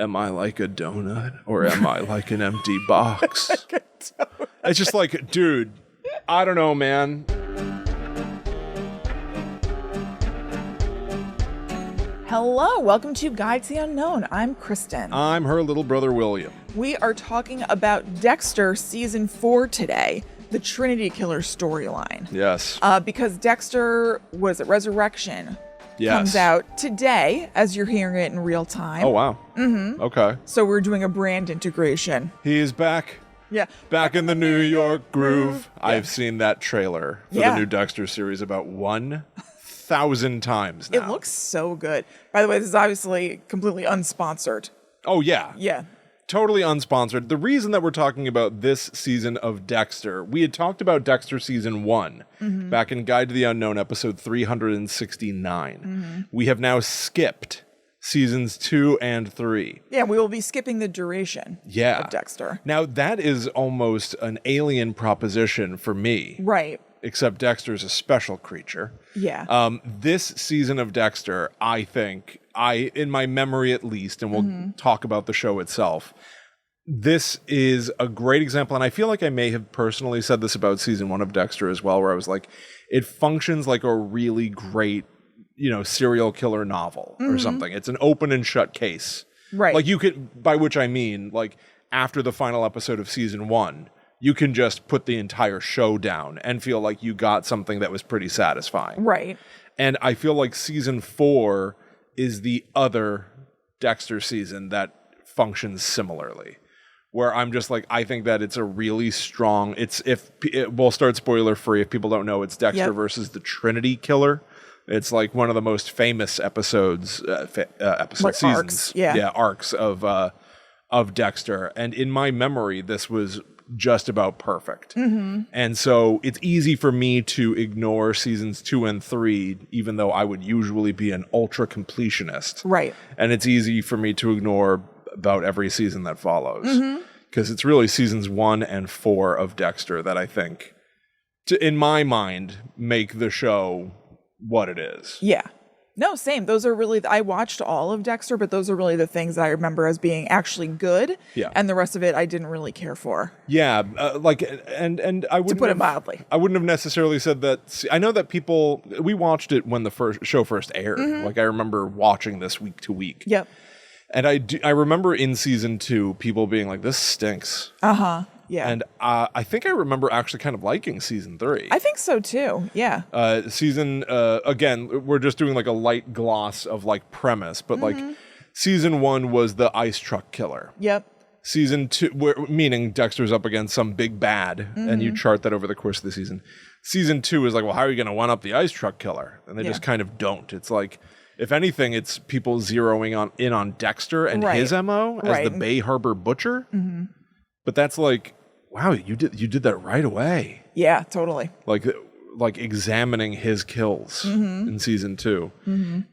am I like a donut or am I like an empty box? It's just like, dude, I don't know, man. Hello, welcome to Guide to the Unknown. I'm Kristen. I'm her little brother, William. We are talking about Dexter Season 4 today, the Trinity Killer storyline. Yes. Because Dexter, was it Resurrection? Yes. Comes out today, as you're hearing it in real time. Oh, wow. Mm-hmm. Okay. So we're doing a brand integration. He is back. Yeah. Back in the New York groove. Yeah. I've seen that trailer for the new Dexter series about 1,000 times now. It looks so good. By the way, this is obviously completely unsponsored. Oh, yeah. Yeah. Totally unsponsored. The reason that we're talking about this season of Dexter, we had talked about Dexter Season 1 back in Guide to the Unknown, episode 369. We have now skipped Seasons 2 and 3. Yeah, we will be skipping the duration of Dexter. Now, that is almost an alien proposition for me. Right. Except Dexter's a special creature. Yeah. This season of Dexter, I think, in my memory at least, and we'll talk about the show itself, this is a great example, and I feel like I may have personally said this about season 1 of Dexter as well, where I was like, it functions like a really great, serial killer novel or something. It's an open and shut case. Right. Like you could, by which I mean, like after the final episode of season 1, you can just put the entire show down and feel like you got something that was pretty satisfying. Right. And I feel like season 4 is the other Dexter season that functions similarly, where I'm just like, I think that it's a really strong, we'll start spoiler free. If people don't know, it's Dexter versus the Trinity Killer. It's like one of the most famous episodes, seasons. Arcs. Yeah. Arcs of Dexter. And in my memory, this was just about perfect. And so it's easy for me to ignore seasons 2 and 3, even though I would usually be an ultra completionist. Right. And it's easy for me to ignore about every season that follows. Because it's really seasons 1 and 4 of Dexter that I think, in my mind, make the show what it is. Yeah. No, same. Those are really, I watched all of Dexter, but those are really the things that I remember as being actually good. Yeah. And the rest of it I didn't really care for. Yeah. And I wouldn't, to put it mildly, I wouldn't have necessarily said that. I know that we watched it when the show first aired. Like I remember watching this week to week. Yep. And I remember in season 2, people being like, this stinks. Yeah. And I think I remember actually kind of liking season 3. I think so too. Yeah. Again, we're just doing like a light gloss of like premise, but like season 1 was the ice truck killer. Yep. Season 2, meaning Dexter's up against some big bad, and you chart that over the course of the season. Season 2 is like, well, how are you going to one up the ice truck killer? And they just kind of don't. It's like, if anything, it's people zeroing in on Dexter and his MO as the Bay Harbor Butcher. But that's like, wow, you did that right away. Yeah, totally. Like examining his kills in season 2.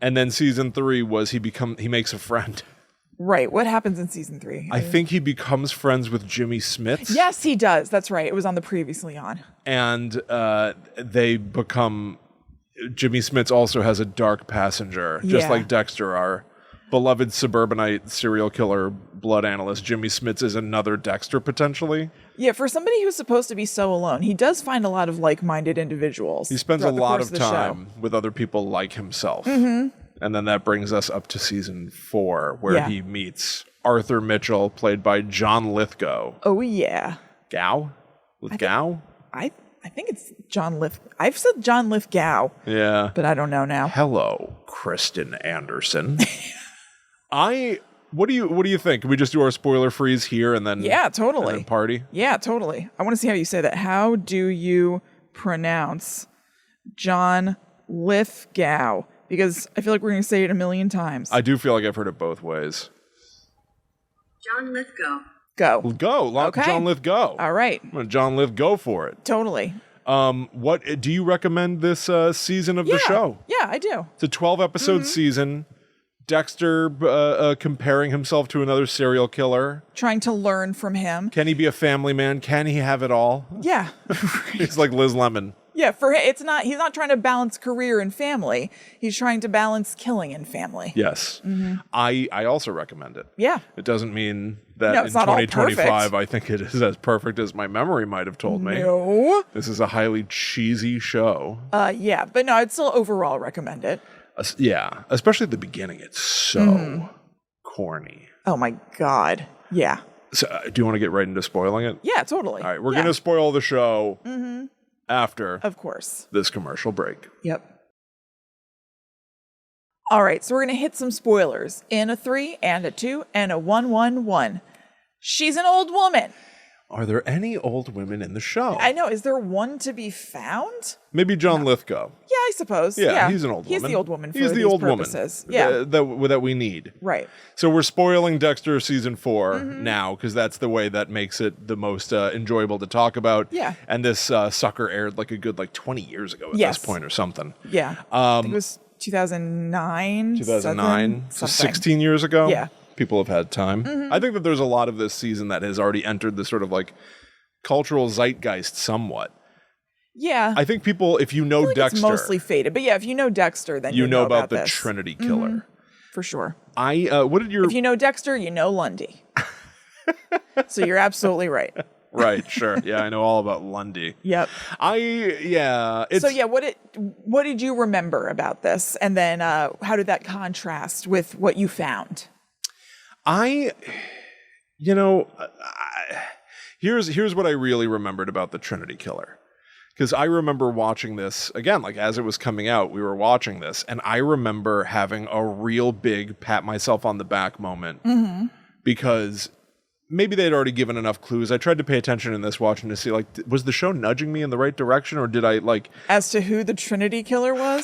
And then season 3 was he makes a friend. Right. What happens in season 3? I think he becomes friends with Jimmy Smits. Yes, he does. That's right. It was on the previously on. And they become, Jimmy Smits also has a dark passenger, just like Dexter, our beloved suburbanite serial killer blood analyst. Jimmy Smits is another Dexter potentially. Yeah, for somebody who's supposed to be so alone, he does find a lot of like-minded individuals. He spends a lot of time with other people like himself. And then that brings us up to season 4, where he meets Arthur Mitchell, played by John Lithgow. Oh, yeah. Gow? Lithgow? I think it's John Lithgow. I've said John Lithgow. Yeah. But I don't know now. Hello, Kristen Anderson. What do you think? Can we just do our spoiler freeze here and then totally. And then party? Yeah, totally. I want to see how you say that. How do you pronounce John Lithgow? Because I feel like we're going to say it a million times. I do feel like I've heard it both ways. John Lithgow. Go. Okay. John Lithgow. All right. I'm going to John Lithgow for it. Totally. What do you recommend this season of the show? Yeah, I do. It's a 12-episode season. Dexter comparing himself to another serial killer. Trying to learn from him. Can he be a family man? Can he have it all? Yeah. He's like Liz Lemon. Yeah, for him, he's not trying to balance career and family. He's trying to balance killing and family. Yes. I also recommend it. Yeah. It doesn't mean that No, in it's not all 2025 perfect. I think it is as perfect as my memory might have told me. No. This is a highly cheesy show. Yeah, but no, I'd still overall recommend it. Yeah, especially at the beginning. It's so corny. Oh my God. Yeah. So, do you want to get right into spoiling it? Yeah, totally. All right, we're going to spoil the show after Of course. this commercial break. Yep. All right, so we're going to hit some spoilers in a 3 and a 2 and a 111. She's an old woman. Are there any old women in the show? I know. Is there one to be found? Maybe John Lithgow. Yeah, I suppose. Yeah, he's an old woman. He's the old woman for He's the these old purposes. woman Yeah. that we need. Right. So we're spoiling Dexter season 4 now because that's the way that makes it the most enjoyable to talk about. Yeah. And this sucker aired like a good 20 years ago at Yes. this point or something. Yeah. I think it was 2009. 2009. So something. 16 years ago. Yeah. People have had time. I think that there's a lot of this season that has already entered the sort of cultural zeitgeist somewhat. Yeah. I think people, if you know It's Dexter, mostly faded. But yeah, if you know Dexter, then you know about the this. Trinity Killer. For sure. What did your If you know Dexter, you know Lundy. So you're absolutely right. right? Sure, yeah, I know all about Lundy. Yep. It's, So yeah, what did you remember about this, and then how did that contrast with what you found? Here's what I really remembered about the Trinity Killer. Because I remember watching this, again, as it was coming out, we were watching this, and I remember having a real big pat myself on the back moment. Because maybe they'd already given enough clues. I tried to pay attention in this watching to see, was the show nudging me in the right direction, or did I, As to who the Trinity Killer was?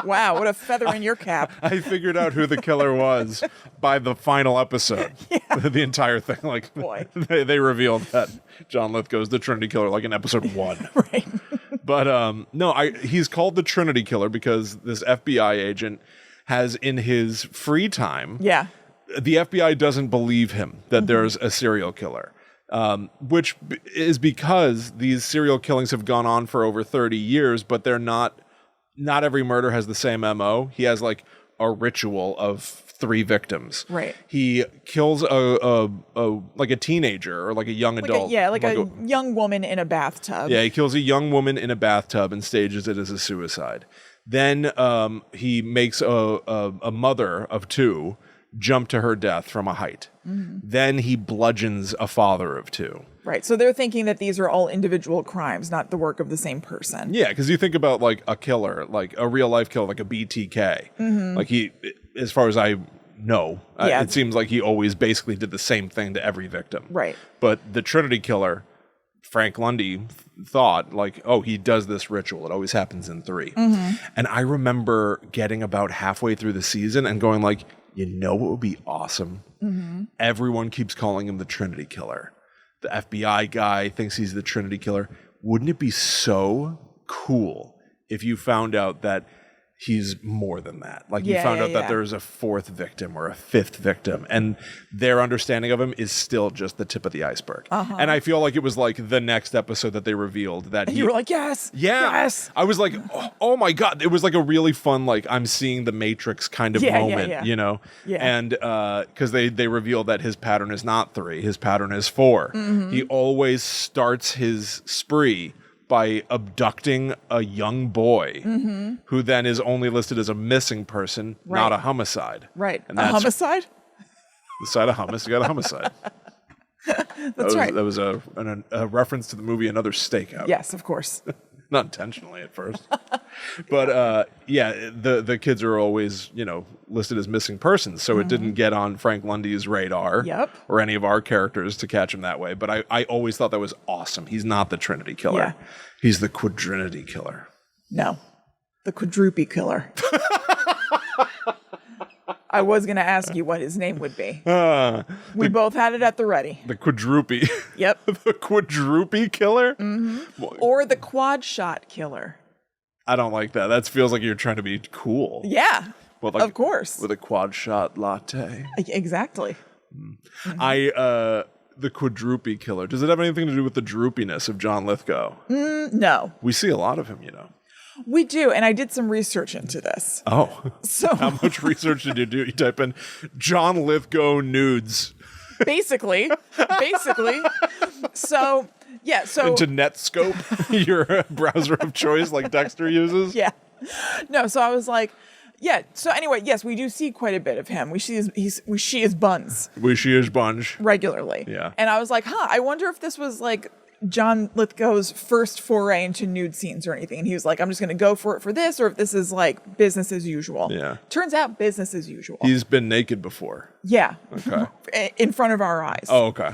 Wow, what a feather in your cap. I figured out who the killer was by the final episode. The entire thing. Boy. They revealed that John Lithgow is the Trinity Killer, in episode 1. Right. But no, he's called the Trinity Killer because this FBI agent has, in his free time, Yeah. the FBI doesn't believe him that there's a serial killer. Which is because these serial killings have gone on for over 30 years, but they're not every murder has the same MO. He has a ritual of 3 victims. Right. He kills a teenager or a young adult. A young woman in a bathtub. Yeah, he kills a young woman in a bathtub and stages it as a suicide. Then he makes a mother of 2 jump to her death from a height. Then he bludgeons a father of 2. Right. So they're thinking that these are all individual crimes, not the work of the same person. Yeah, because you think about a killer, a real life killer, like a BTK. He, as far as I know, it seems like he always basically did the same thing to every victim. Right. But the Trinity Killer, Frank Lundy thought he does this ritual. It always happens in 3. And I remember getting about halfway through the season and going what would be awesome? Everyone keeps calling him the Trinity Killer. The FBI guy thinks he's the Trinity Killer. Wouldn't it be so cool if you found out that he's more than that? You found out that there's a 4th victim or a 5th victim, and their understanding of him is still just the tip of the iceberg. And I feel like it was the next episode that they revealed that You were like, yes. Yeah. Yes. I was like, oh my God. It was a really fun, I'm seeing the Matrix kind of moment, you know? Yeah. And because they reveal that his pattern is not 3, his pattern is 4. He always starts his spree by abducting a young boy who then is only listed as a missing person, not a homicide. Right. And A homicide? The side of hummus, you got a homicide. That's right. That was a reference to the movie Another Stakeout. Yes, of course. Not intentionally at first. But the kids are always, listed as missing persons. So it didn't get on Frank Lundy's radar or any of our characters to catch him that way. But I always thought that was awesome. He's not the Trinity Killer. Yeah. He's the Quadrinity Killer. No. The Quadrupy Killer. I was going to ask you what his name would be. We both had it at the ready. The Quadrupy. Yep. The Quadrupy Killer? Or the Quad Shot Killer. I don't like that. That feels like you're trying to be cool. Yeah. Of course. With a quad shot latte. Exactly. the quadrupy killer? Does it have anything to do with the droopiness of John Lithgow? No, We see a lot of him, you know. we do. And I did some research into this. Oh. So How much research did you do? You type in John Lithgow nudes basically. So, yeah. So into Netscope, your browser of choice like Dexter uses. yeah. No, so I was like, yeah. So anyway, yes, we do see quite a bit of him. We see his buns We see his bunch. regularly. Yeah. And I was like, I wonder if this was like John Lithgow's first foray into nude scenes or anything. And he was like, I'm just going to go for it for this, or if this is like business as usual. Yeah. Turns out business as usual. He's been naked before. Yeah. Okay. In front of our eyes. Oh, okay.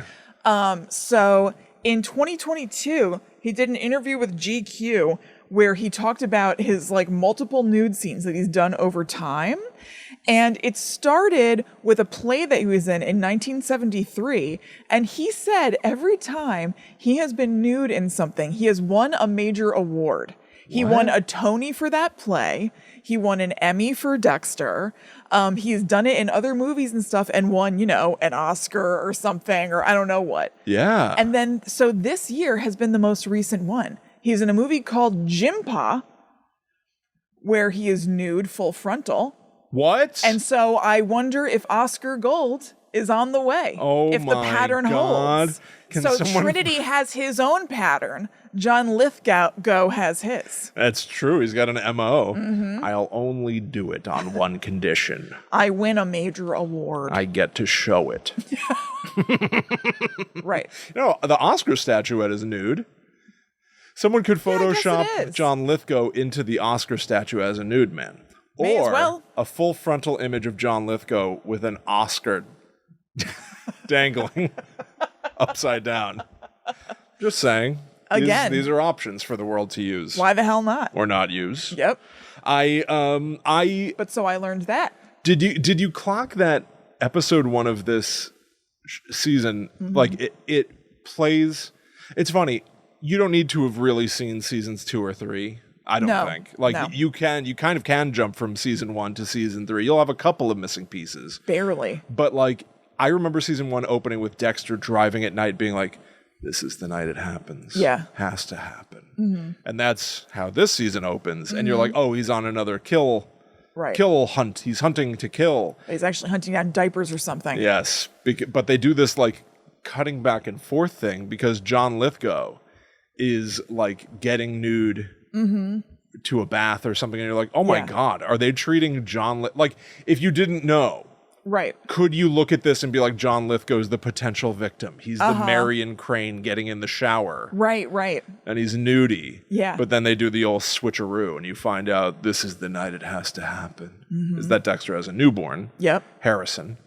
So in 2022, he did an interview with GQ where he talked about his like multiple nude scenes that he's done over time. And it started with a play that he was in 1973. And he said every time he has been nude in something, he has won a major award. He won a Tony for that play. He won an Emmy for Dexter. He's done it in other movies and stuff and won, an Oscar or something, or I don't know what. Yeah. And then, so this year has been the most recent one. He's in a movie called Jimpa, where he is nude, full frontal. What? And so I wonder if Oscar Gold is on the way. Oh if the my pattern God. holds. Can So someone- Trinity has his own pattern. John Lithgow has his. That's true. He's got an MO. Mm-hmm. I'll only do it on one condition. I win a major award. I get to show it. Right. The Oscar statuette is nude. Someone could I guess it Photoshop is. John Lithgow into the Oscar statue as a nude man. May as Or well. a full frontal image of John Lithgow with an Oscar dangling upside down. Just saying. Again. These are options for the world to use. Why the hell not? Or not use. Yep. I But so I learned that. did you clock that episode 1 of this season? Mm-hmm. Like it plays. It's funny. You don't need to have really seen seasons 2 or 3. I don't No, think. Like no. you kind of can jump from season 1 to season 3. You'll have a couple of missing pieces. Barely. But like I remember season 1 opening with Dexter driving at night being like, this is the night it happens. Yeah. Has to happen. And that's how this season opens. And you're like, oh, he's on another kill Right. hunt. He's hunting to kill. He's actually hunting down diapers or something. Yes. But they do this like cutting back and forth thing because John Lithgow is like getting nude to a bath or something. And you're like, oh my Yeah. God, are they treating like if you didn't know, Right. could you look at this and be like, John Lithgow's the potential victim? He's the Marion Crane getting in the shower. Right. Right. And he's nudie. Yeah. But then they do the old switcheroo and you find out this is the night it has to happen. Is that Dexter has a newborn, Yep. Harrison,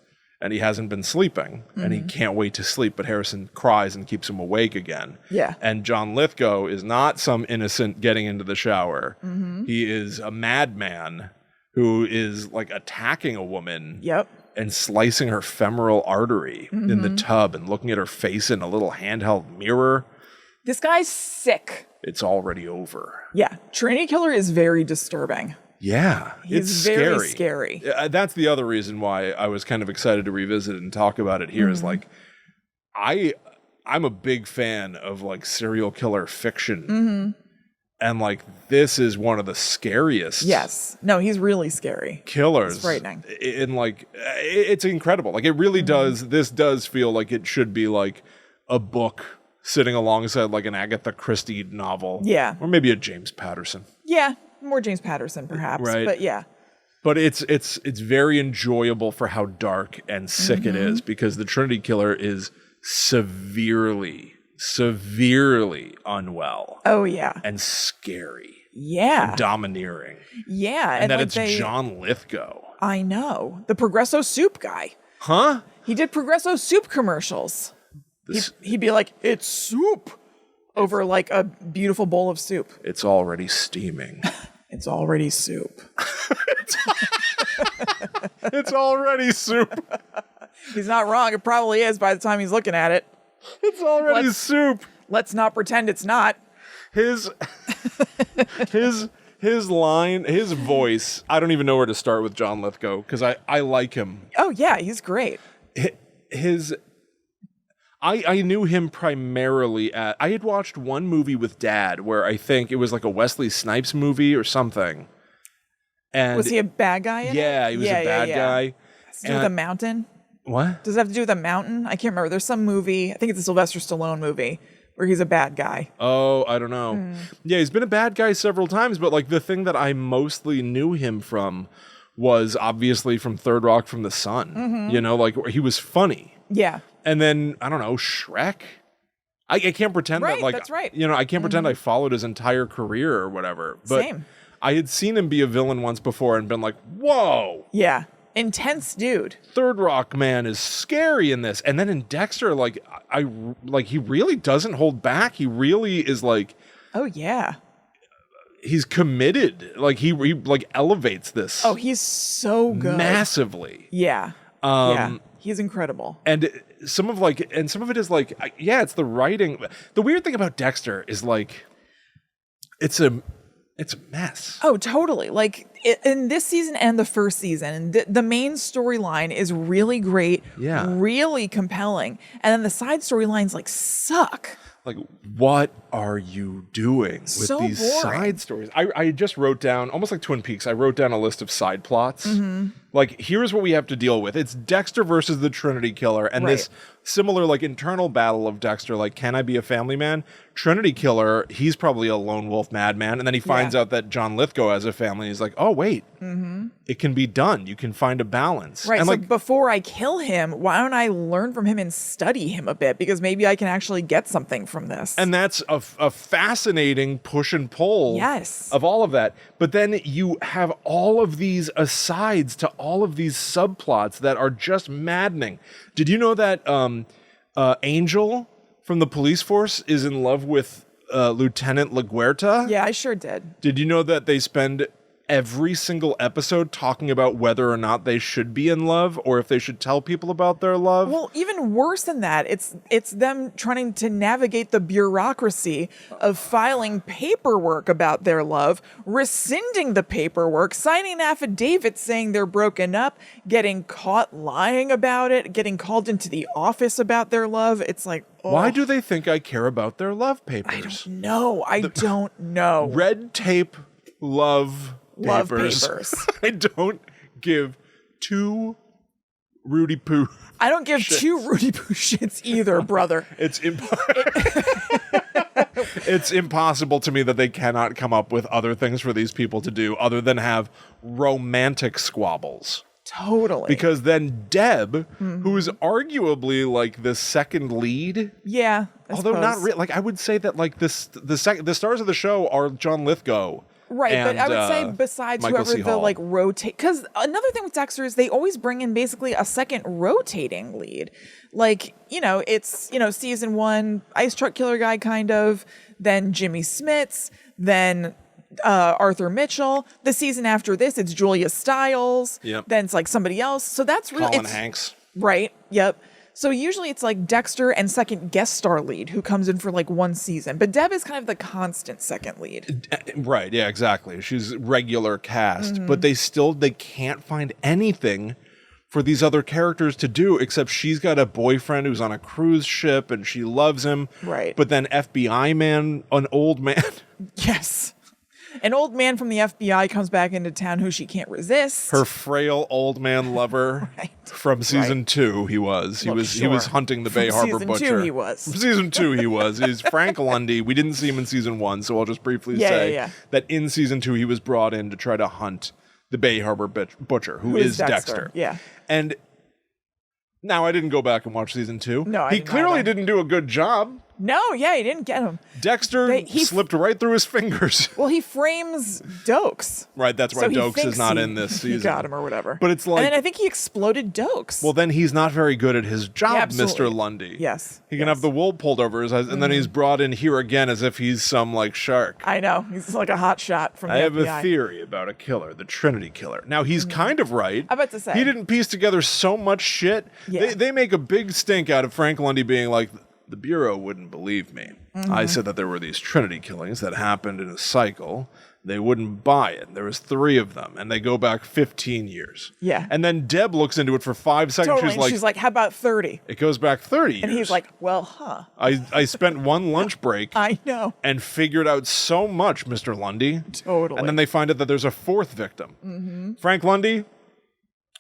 and he hasn't been sleeping and he can't wait to sleep, but Harrison cries and keeps him awake again. Yeah. And John Lithgow is not some innocent getting into the shower. He is a madman who is like attacking a woman. Yep. And slicing her femoral artery in the tub and looking at her face in a little handheld mirror. This guy's sick. It's already over. Yeah. Trinity Killer is very disturbing. Yeah, He's it's very scary. scary. That's the other reason why I was kind of excited to revisit it and talk about it here. Is like, I'm a big fan of like serial killer fiction. And like, this is one of the scariest. Yes. No, he's really scary. Killers. It's frightening. And like, it's incredible. Like, it really does. This does feel like it should be like a book sitting alongside like an Agatha Christie novel. Yeah. Or maybe a James Patterson. Yeah. More James Patterson, perhaps. Right. But yeah. But it's very enjoyable for how dark and sick it is, because the Trinity Killer is severely unwell Oh, yeah. and scary, Yeah. domineering. Yeah. And that like it's John Lithgow. I know. The Progresso Soup guy. Huh? He did Progresso Soup commercials. This, He'd be like, it's soup. Over like a beautiful bowl of soup. it's already steaming. It's already soup. It's already soup. He's not wrong. It probably is by the time he's looking at it. It's already Let's- soup. Let's not pretend it's not. His line, his voice. I don't even know where to start with John Lithgow because I like him. Oh, yeah. He's great. I knew him primarily I had watched one movie with Dad where I think it was like a Wesley Snipes movie or something. And Was he a bad guy in it? yeah, he was a bad guy. Does it do with a mountain? What? Does it have to do with a mountain? I can't remember. There's some movie, I think it's a Sylvester Stallone movie, where he's a bad guy. Oh, I don't know. Yeah, he's been a bad guy several times, but like the thing that I mostly knew him from was obviously from Third Rock from the Sun. You know, like he was funny. Yeah. And then, I don't know, Shrek? I can't pretend that, like, that's right. You know, I can't pretend I followed his entire career or whatever. But Same. I had seen him be a villain once before and been like, whoa, Yeah. Intense dude. Third Rock man is scary in this. And then in Dexter, like, he really doesn't hold back. He really is like, Oh, yeah. he's committed. Like, he like elevates this. Oh, he's so good. Massively. Yeah. Yeah. He's incredible. And some of it is like, yeah, it's the writing. The weird thing about Dexter is like, it's a mess. Oh, totally. Like in this season and the first season, the main storyline is really great, really compelling, and then the side storylines like suck. Like, what are you doing with So these boring. side stories? I just wrote down, almost like Twin Peaks, I wrote down a list of side plots. Like, here's what we have to deal with. It's Dexter versus the Trinity Killer, and this similar, like, internal battle of Dexter, like, can I be a family man? Trinity Killer, he's probably a lone wolf madman, and then he finds out that John Lithgow has a family, and he's like, oh, wait, it can be done. You can find a balance. Right. And So like, before I kill him, why don't I learn from him and study him a bit? Because maybe I can actually get something from this. and that's a fascinating push and pull of all of that. But then you have all of these asides to all of these subplots that are just maddening. Did you know that Angel from the police force is in love with Lieutenant LaGuerta? Yeah, I sure did. Did you know that they spend every single episode talking about whether or not they should be in love or if they should tell people about their love? Well, even worse than that, it's them trying to navigate the bureaucracy of filing paperwork about their love, rescinding the paperwork, signing an affidavit saying they're broken up, getting caught lying about it, getting called into the office about their love. It's like, oh, Why do they think I care about their love papers? I don't know. Red tape love papers. I don't give two Rudy Poo. I don't give two Rudy Poo shits either, brother. It's impossible to me that they cannot come up with other things for these people to do other than have romantic squabbles. Totally. Because then Deb, who is arguably like the second lead, although not really, like I would say that like the stars of the show are John Lithgow. Right, and, but I would say besides Michael whoever C. the Hall. like rotate, because another thing with Dexter is they always bring in basically a second rotating lead. Like, it's, season 1, Ice Truck Killer guy kind of, then Jimmy Smits, then Arthur Mitchell. The season after this, it's Julia Stiles. Yep. Then it's like somebody else. So that's really Colin Hanks. Right. Yep. So usually it's like Dexter and second guest star lead who comes in for like one season. But Deb is kind of the constant second lead. Right, yeah, exactly. She's regular cast, but they can't find anything for these other characters to do except she's got a boyfriend who's on a cruise ship and she loves him. Right. But then FBI man, an old man. Yes. An old man from the FBI comes back into town who she can't resist. Her frail old man lover from season 2 he was. He was hunting the Bay Harbor Butcher. Season 2 he was. From season 2 he was. He's Frank Lundy. We didn't see him in season 1, so I'll just briefly say that in season 2 he was brought in to try to hunt the Bay Harbor Butcher, who is Dexter. Yeah. And now I didn't go back and watch season 2. No, he clearly didn't do a good job. No, he didn't get him. Dexter slipped right through his fingers. Well, he frames Dokes. Right, that's why Dokes is not in this season. He got him or whatever. But it's like... And then I think he exploded Dokes. Well, then he's not very good at his job, Mr. Lundy. Yes. He can have the wool pulled over his eyes, and then he's brought in here again as if he's some, like, shark. I know. He's like a hot shot from the I have FBI. a theory about a killer, the Trinity Killer. Now, he's kind of right. I'm about to say. He didn't piece together so much shit. Yeah. They make a big stink out of Frank Lundy being like, the Bureau wouldn't believe me. I said that there were these Trinity killings that happened in a cycle. They wouldn't buy it. There was 3 of them, and they go back 15 years. Yeah. And then Deb looks into it for 5 seconds. Totally. She's like, how about 30? It goes back 30 years. And he's like, well, huh. I spent one lunch break I know. and figured out so much, Mr. Lundy. Totally. And then they find out that there's a 4th victim. Mm-hmm. Frank Lundy,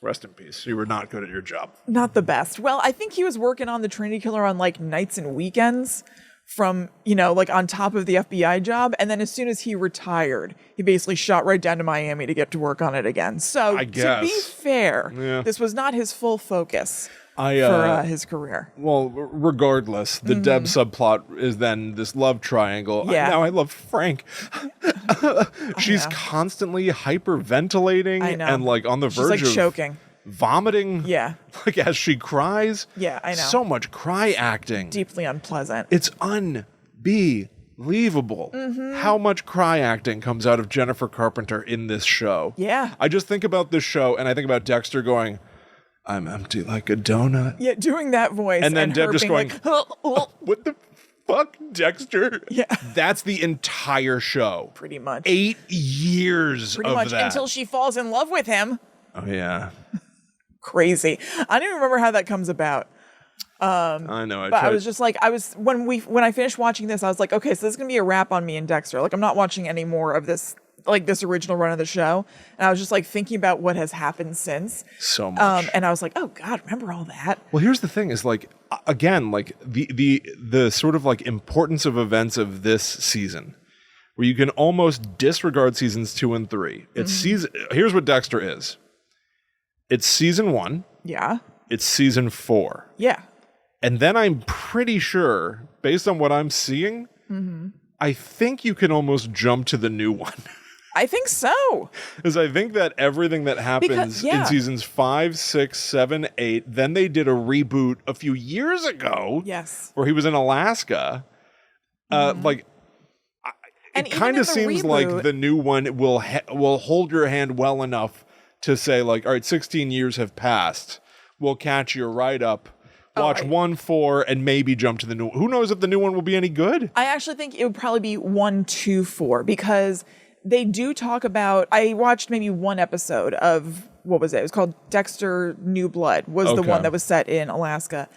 rest in peace. You were not good at your job. Not the best. Well, I think he was working on the Trinity Killer on like nights and weekends from, like on top of the FBI job. And then as soon as he retired, he basically shot right down to Miami to get to work on it again. So I guess. To be fair, this was not his full focus for his career. Well, regardless, the Deb subplot is then this love triangle. Yeah. Now I love Frank. She's constantly hyperventilating and like on the verge She's like of choking. Vomiting. Yeah. Like as she cries. Yeah, I know. So much cry acting. Deeply unpleasant. It's unbelievable how much cry acting comes out of Jennifer Carpenter in this show. Yeah. I just think about this show and I think about Dexter going, I'm empty like a donut. Yeah, doing that voice. And then Deb her just being going, like, what the fuck, Dexter? Yeah. That's the entire show. Pretty much. 8 years Pretty of much that. until she falls in love with him. Oh, yeah. Crazy. I don't even remember how that comes about. I know. But I was just like, when I finished watching this, I was like, okay, so this is going to be a wrap on me and Dexter. Like, I'm not watching any more of this, like this original run of the show. And I was just like thinking about what has happened since. So much. And I was like, oh God, remember all that? Well, here's the thing is like, again, like the sort of like importance of events of this season where you can almost disregard seasons 2 and 3. It's here's what Dexter is. It's season 1. Yeah. It's season 4. Yeah. And then I'm pretty sure, based on what I'm seeing, I think you can almost jump to the new one. I think so. Because I think that everything that happens in seasons 5, 6, 7, 8, then they did a reboot a few years ago. Yes. Where he was in Alaska. Like, it kind of seems like the new one will hold your hand well enough to say, like, all right, 16 years have passed. We'll catch you right up. Watch 1, 4, and maybe jump to the new one. Who knows if the new one will be any good? I actually think it would probably be 1, 2, 4 because they do talk about, I watched maybe one episode of, what was it? It was called Dexter New Blood was the one that was set in Alaska.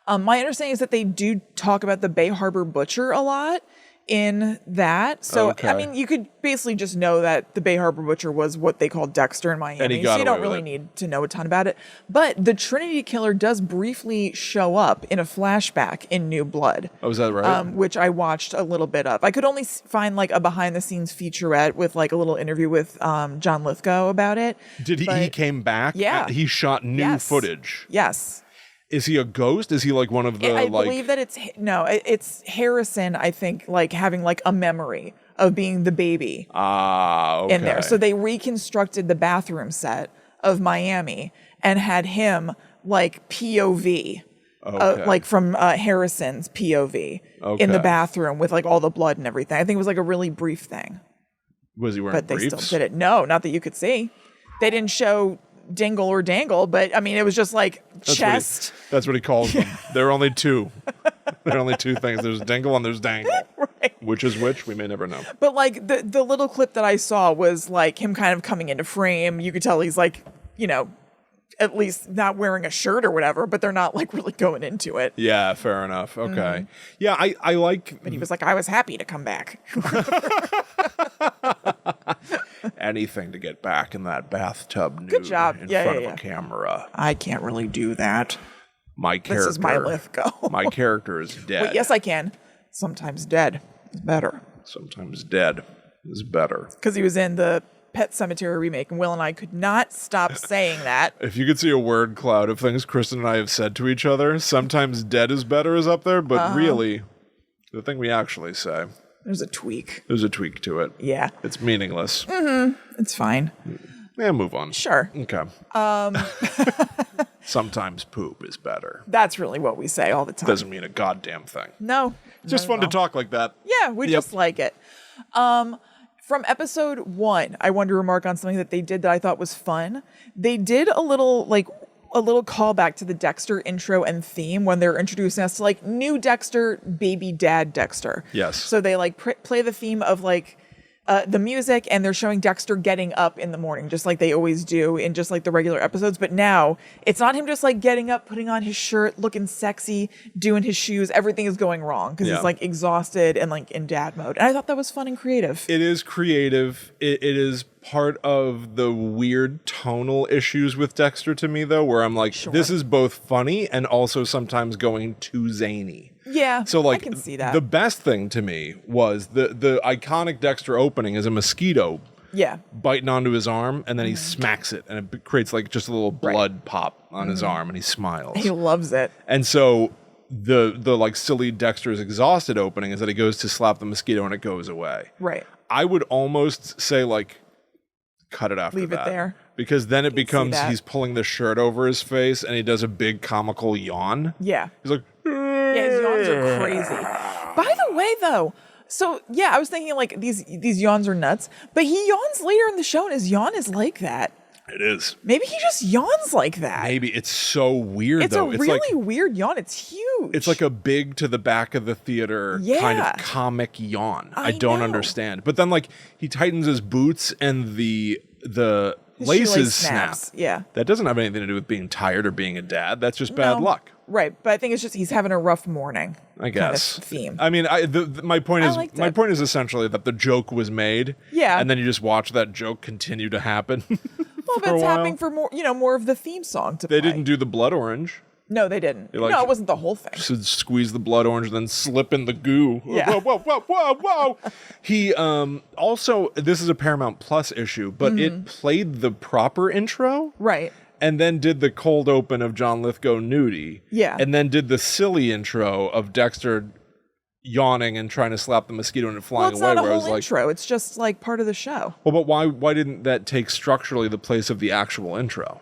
My understanding is that they do talk about the Bay Harbor Butcher a lot in that. So, I mean, you could basically just know that the Bay Harbor Butcher was what they called Dexter in Miami. And he got so you don't away with really it. need to know a ton about it. But the Trinity Killer does briefly show up in a flashback in New Blood. Oh, is that right? Which I watched a little bit of. I could only find like a behind the scenes featurette with like a little interview with John Lithgow about it. Did he came back? Yeah. He shot new footage. Yes. Is he a ghost? Is he like one of the I believe that it's Harrison, I think, like having like a memory of being the baby in there. So they reconstructed the bathroom set of Miami and had him like POV, like from Harrison's POV in the bathroom with like all the blood and everything. I think it was like a really brief thing. Was he wearing But briefs? they still did it. No, not that you could see. They didn't show dingle or dangle, but I mean, it was just like chest. That's what he calls them. There are only 2. There are only 2 things. There's dingle and there's dangle. Right. Which is which? We may never know. But like the little clip that I saw was like him kind of coming into frame. You could tell he's like, at least not wearing a shirt or whatever, but they're not like really going into it. Yeah, fair enough. Okay. Yeah, I like... But he was like, I was happy to come back. anything to get back in that bathtub nude Good job. in Yeah, front yeah, of a camera. I can't really do that. My character... This is my Lithgow. My character is dead. Well, yes, I can. Sometimes dead is better. Sometimes dead is better. Because he was in the Pet Sematary remake, and Will and I could not stop saying that. If you could see a word cloud of things Kristen and I have said to each other, sometimes dead is better is up there, but really, the thing we actually say... There's a tweak. There's a tweak to it. Yeah. It's meaningless. It's fine. Yeah, move on. Sure. Okay. Sometimes poop is better. That's really what we say all the time. Doesn't mean a goddamn thing. No. It's just fun to talk like that. Yeah, we just like it. From episode 1, I wanted to remark on something that they did that I thought was fun. They did a little callback to the Dexter intro and theme when they're introducing us to like new Dexter, baby dad Dexter. Yes. So they like play the theme of like the music, and they're showing Dexter getting up in the morning, just like they always do in just like the regular episodes. But now it's not him just like getting up, putting on his shirt, looking sexy, doing his shoes. Everything is going wrong because he's like exhausted and like in dad mode. And I thought that was fun and creative. It is creative. It is part of the weird tonal issues with Dexter to me, though, where I'm like, this is both funny and also sometimes going too zany. Yeah, so like, I can see that. The best thing to me was the iconic Dexter opening is a mosquito biting onto his arm, and then he smacks it, and it creates like just a little blood pop on his arm, and he smiles. He loves it. And so the like silly Dexter's exhausted opening is that he goes to slap the mosquito and it goes away. Right. I would almost say like, cut it after that. Leave it there. Because then it becomes he's pulling the shirt over his face and he does a big comical yawn. Yeah. He's like, yeah, his yawns are crazy. By the way, though, so yeah, I was thinking like these yawns are nuts, but he yawns later in the show and his yawn is like that. It is. Maybe he just yawns like that. Maybe. It's so weird, though. It's a really weird yawn. It's huge. It's like a big to the back of the theater kind of comic yawn. I don't understand. But then like he tightens his boots and the laces snap. Yeah. That doesn't have anything to do with being tired or being a dad. That's just bad luck. Right, but I think it's just he's having a rough morning. I guess. Kind of theme. I mean, my point is essentially that the joke was made. Yeah. And then you just watch that joke continue to happen. Well, but it's happening for more of the theme song to play. They didn't do the blood orange. No, they didn't. No, it wasn't the whole thing. So squeeze the blood orange, then slip in the goo. Yeah. Whoa. He also, this is a Paramount Plus issue, but it played the proper intro. Right. And then did the cold open of John Lithgow Nudity. Yeah. And then did the silly intro of Dexter yawning and trying to slap the mosquito and it flying away. Well, it's not a whole intro. It's just like part of the show. Well, but why didn't that take structurally the place of the actual intro?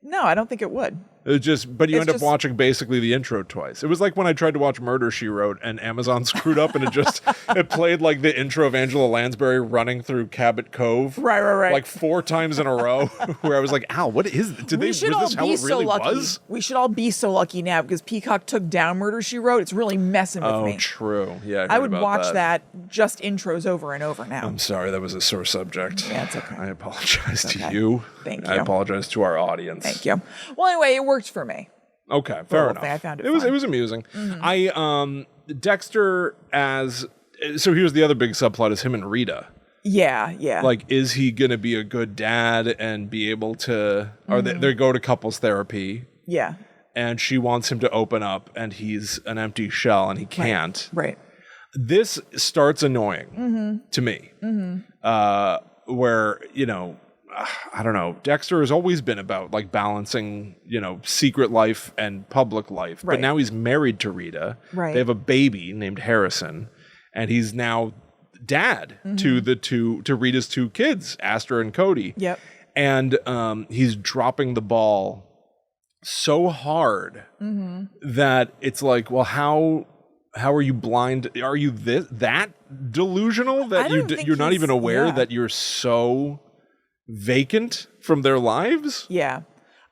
No, I don't think it would. But you end up watching basically the intro twice. It was like when I tried to watch Murder, She Wrote and Amazon screwed up and it played like the intro of Angela Lansbury running through Cabot Cove. Right. Like 4 times in a row where I was like, Al, what is this? Was this how it really was? We should all be so lucky now because Peacock took down Murder, She Wrote. It's really messing with me. Oh, true. Yeah, I would watch that just intros over and over now. I'm sorry, that was a sore subject. Yeah, it's okay. I apologize to you. Thank you. I apologize to our audience. Thank you. Well, anyway, it worked for me. Okay, fair enough. I found it was amusing. Dexter so here's the other big subplot is him and Rita. Yeah. Like, is he gonna be a good dad and be able to? Or they go to couples therapy. Yeah. And she wants him to open up, and he's an empty shell, and he can't. Right. This starts annoying to me. Where I don't know. Dexter has always been about like balancing, secret life and public life. But now he's married to Rita. Right. They have a baby named Harrison, and he's now dad to Rita's 2 kids, Astor and Cody. Yep. And he's dropping the ball so hard that it's like, well, how are you blind? Are you that delusional that you're not even aware that you're so vacant from their lives? Yeah.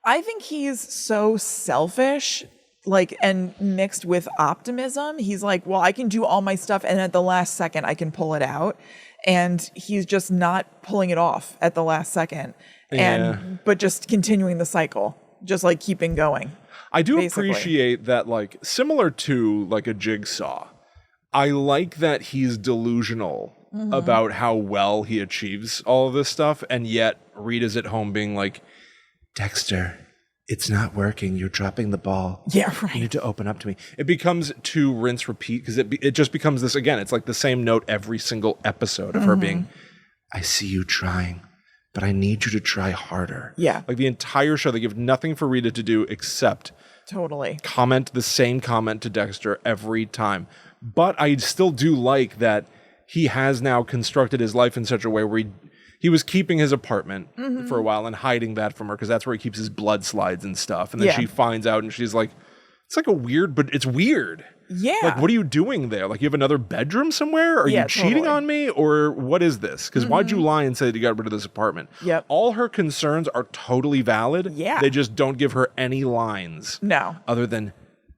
I think he's so selfish, like, and mixed with optimism. He's like, well, I can do all my stuff and at the last second I can pull it out. And he's just not pulling it off at the last second. But just continuing the cycle, just like keeping going. I do appreciate that, like, similar to like a Jigsaw, I like that he's delusional about how well he achieves all of this stuff, and yet Rita's at home being like, Dexter, it's not working. You're dropping the ball. Yeah, right. You need to open up to me. It becomes too rinse repeat because it just becomes this again. It's like the same note every single episode of her being, I see you trying, but I need you to try harder. Yeah. Like the entire show, they give nothing for Rita to do except comment the same comment to Dexter every time. But I still do like that he has now constructed his life in such a way where he was keeping his apartment for a while and hiding that from her because that's where he keeps his blood slides and stuff. And then she finds out and she's like, it's like but it's weird. Yeah. Like, what are you doing there? Like, you have another bedroom somewhere? Are you cheating on me? Or what is this? Because why'd you lie and say that you got rid of this apartment? Yep. All her concerns are totally valid. Yeah. They just don't give her any lines. No. Other than,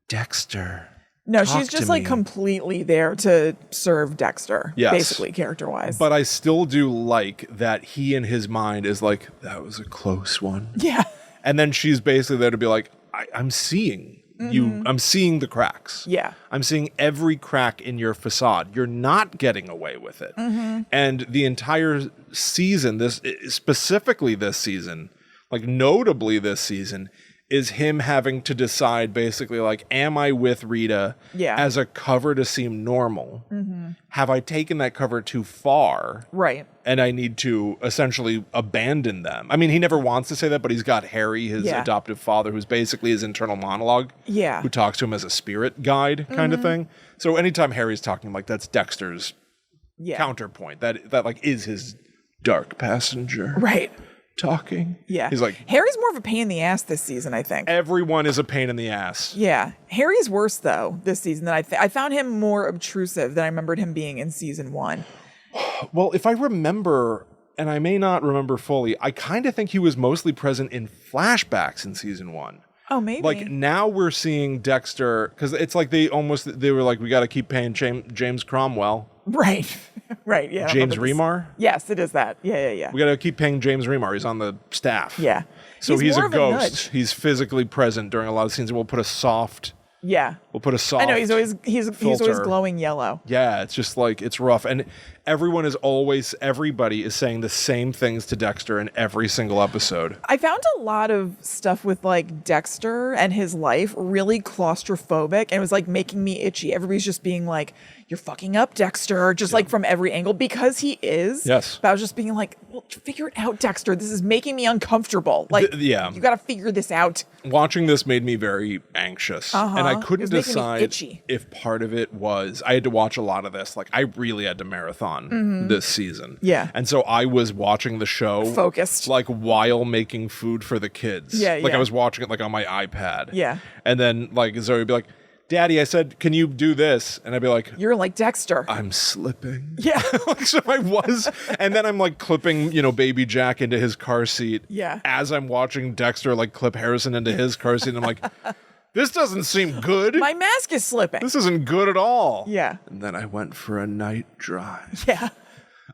Dexter, No, Talk she's just to like me. completely there to serve Dexter, Yes. basically, character-wise. But I still do like that he in his mind is like, that was a close one. yeah. And then she's basically there to be like, I'm seeing you. I'm seeing the cracks. Yeah. I'm seeing every crack in your facade. You're not getting away with it. And the entire season, specifically this season, like notably this season, is him having to decide basically like, am I with Rita as a cover to seem normal? Have I taken that cover too far? Right. And I need to essentially abandon them. I mean, he never wants to say that, but he's got Harry, his adoptive father, who's basically his internal monologue. Yeah. Who talks to him as a spirit guide kind of thing. So anytime Harry's talking, like that's Dexter's counterpoint. That like is his dark passenger. Right. Talking. Yeah. He's like, Harry's more of a pain in the ass this season, I think. everyone is a pain in the ass. Yeah. Harry's worse, though, this season. Than I found him more obtrusive than I remembered him being in season 1. Well, if I remember, and I may not remember fully, I kind of think he was mostly present in flashbacks in season 1. Oh, maybe. Like now we're seeing Dexter, because it's like they were like, we got to keep paying James Cromwell. Right. Right, yeah. James Remar? Yes, it is that. Yeah. We got to keep paying James Remar. He's on the staff. Yeah. So he's more a of ghost. nudge. He's physically present during a lot of scenes. We'll put a soft. Yeah. I know he's always glowing yellow. Yeah, it's just like it's rough, and everybody is saying the same things to Dexter in every single episode. I found a lot of stuff with like Dexter and his life really claustrophobic, and it was like making me itchy. Everybody's just being like, "You're fucking up, Dexter," just like from every angle because he is. Yes. But I was just being like, "Well, figure it out, Dexter. This is making me uncomfortable. Like, you got to figure this out." Watching this made me very anxious, and I couldn't It was making me decide itchy. if part of it was I had to watch a lot of this. Like I really had to marathon this season. Yeah. And so I was watching the show Focused. like while making food for the kids. Yeah, Like yeah. I was watching it like on my iPad. Yeah. And then like Zoe would be like, "Daddy, I said, can you do this?" And I'd be like, You're like Dexter. "I'm slipping." Yeah. Like, so I was, and then I'm like clipping, baby Jack into his car seat. Yeah. As I'm watching Dexter like clip Harrison into his car seat, and I'm like, this doesn't seem good. My mask is slipping. This isn't good at all. Yeah. And then I went for a night drive. Yeah.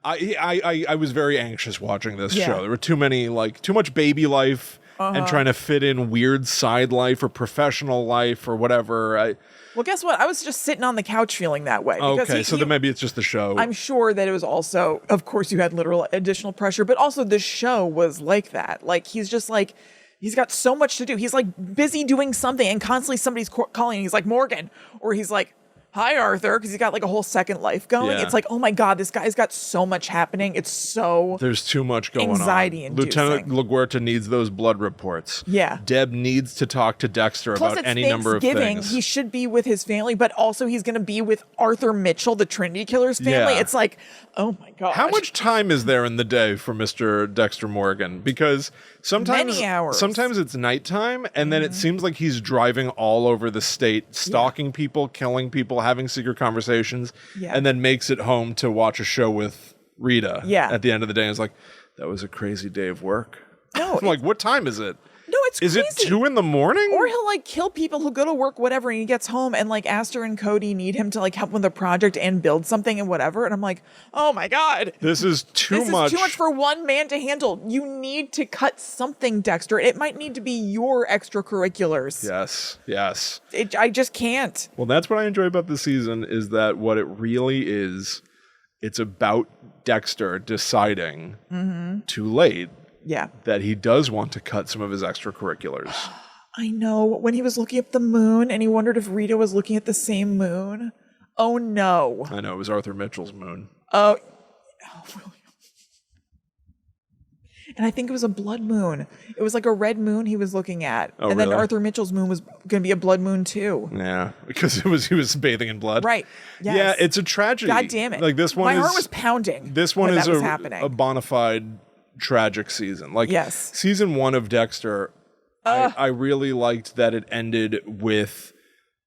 I was very anxious watching this Yeah. show. There were too much baby life and trying to fit in weird side life or professional life or whatever. Well, guess what? I was just sitting on the couch feeling that way. Because Okay, so then maybe it's just the show. I'm sure that it was also, of course, you had literal additional pressure, but also the show was like that. Like, he's just like, he's got so much to do. He's like busy doing something and constantly somebody's calling and he's like, "Morgan," or he's like, "Hi, Arthur," because he's got like a whole second life going. Yeah. It's like, oh my God, this guy's got so much happening. It's so There's too much going anxiety-inducing. on. Lieutenant LaGuerta needs those blood reports. Yeah. Deb needs to talk to Dexter Plus, about it's any number of Thanksgiving. things. He should be with his family, but also he's going to be with Arthur Mitchell, the Trinity Killer's family. Yeah. It's like, oh my gosh. How much time is there in the day for Mr. Dexter Morgan? Because sometimes Many hours. Sometimes it's nighttime, and then it seems like he's driving all over the state, stalking people, killing people, having secret conversations, Yeah. and then makes it home to watch a show with Rita. Yeah. At the end of the day, it's like, that was a crazy day of work. No, I'm like, what time is it? No, it's Is crazy. it 2 a.m? Or he'll like kill people who go to work, whatever, and he gets home and like Aster and Cody need him to like help with the project and build something and whatever. And I'm like, oh my God. This is too much. This is too much for one man to handle. You need to cut something, Dexter. It might need to be your extracurriculars. Yes. I just can't. Well, that's what I enjoy about this season is that what it really is, it's about Dexter deciding too late Yeah. that he does want to cut some of his extracurriculars. I know. When he was looking at the moon and he wondered if Rita was looking at the same moon. Oh no. I know, it was Arthur Mitchell's moon. Oh, William. And I think it was a blood moon. It was like a red moon he was looking at. Oh, and then really? Arthur Mitchell's moon was going to be a blood moon too. Yeah, because he was bathing in blood. Right. Yes. Yeah, it's a tragedy. God damn it. Like this one My is heart was pounding. This one when is that was a happening. bona fide tragic season. Like Yes. season 1 of Dexter, I really liked that it ended with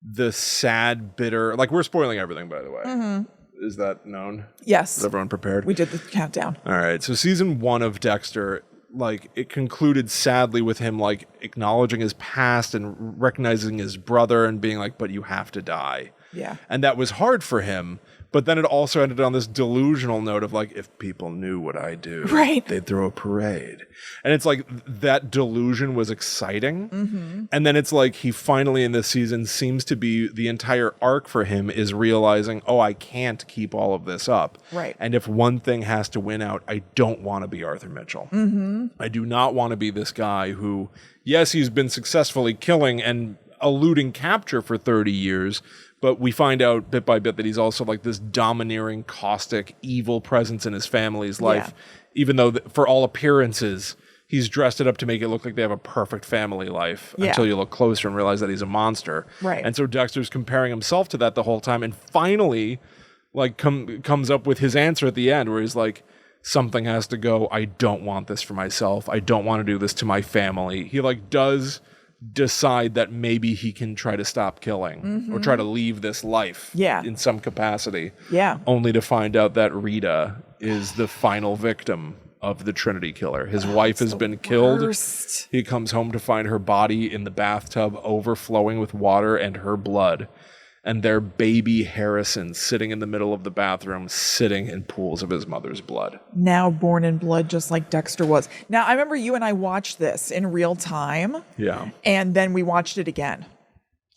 the sad, bitter. Like we're spoiling everything, by the way. Is that known? Yes. Is everyone prepared? We did the countdown. All right. So season 1 of Dexter like it concluded sadly with him like acknowledging his past and recognizing his brother and being like, but you have to die. Yeah. And that was hard for him. But then it also ended on this delusional note of like, if people knew what I do, right, they'd throw a parade. And it's like that delusion was exciting. Mm-hmm. And then it's like he finally in this season seems to be the entire arc for him is realizing, oh, I can't keep all of this up. Right. And if one thing has to win out, I don't want to be Arthur Mitchell. Mm-hmm. I do not want to be this guy who, yes, he's been successfully killing and eluding capture for 30 years, but we find out bit by bit that he's also like this domineering, caustic, evil presence in his family's life, even though for all appearances, he's dressed it up to make it look like they have a perfect family life until you look closer and realize that he's a monster. Right. And so Dexter's comparing himself to that the whole time and finally like comes up with his answer at the end where he's like, something has to go. I don't want this for myself. I don't want to do this to my family. He like does decide that maybe he can try to stop killing or try to leave this life in some capacity. Yeah. Only to find out that Rita is the final victim of the Trinity Killer. His wife has been killed. He comes home to find her body in the bathtub overflowing with water and her blood. And their baby Harrison sitting in the middle of the bathroom, sitting in pools of his mother's blood. Now born in blood, just like Dexter was. Now, I remember you and I watched this in real time. Yeah. And then we watched it again.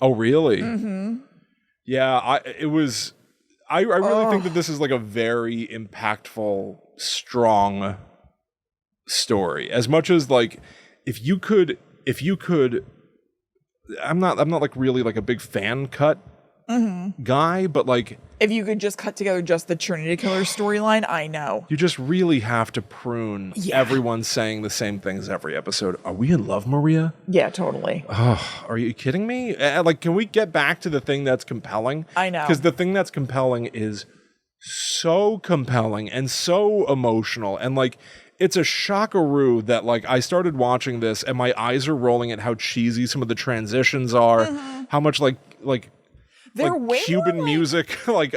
Oh, really? Mm-hmm. Yeah, I really think that this is like a very impactful, strong story. As much as like, if you could, I'm not like really like a big fan cut guy, but like if you could just cut together just the Trinity Killer storyline, I know. You just really have to prune everyone saying the same things every episode. Are we in love, Maria? Yeah, totally. Oh, are you kidding me? Like, can we get back to the thing that's compelling? I know. Because the thing that's compelling is so compelling and so emotional. And like, it's a shockaroo that like I started watching this and my eyes are rolling at how cheesy some of the transitions are, how much like they're like way Cuban more music, like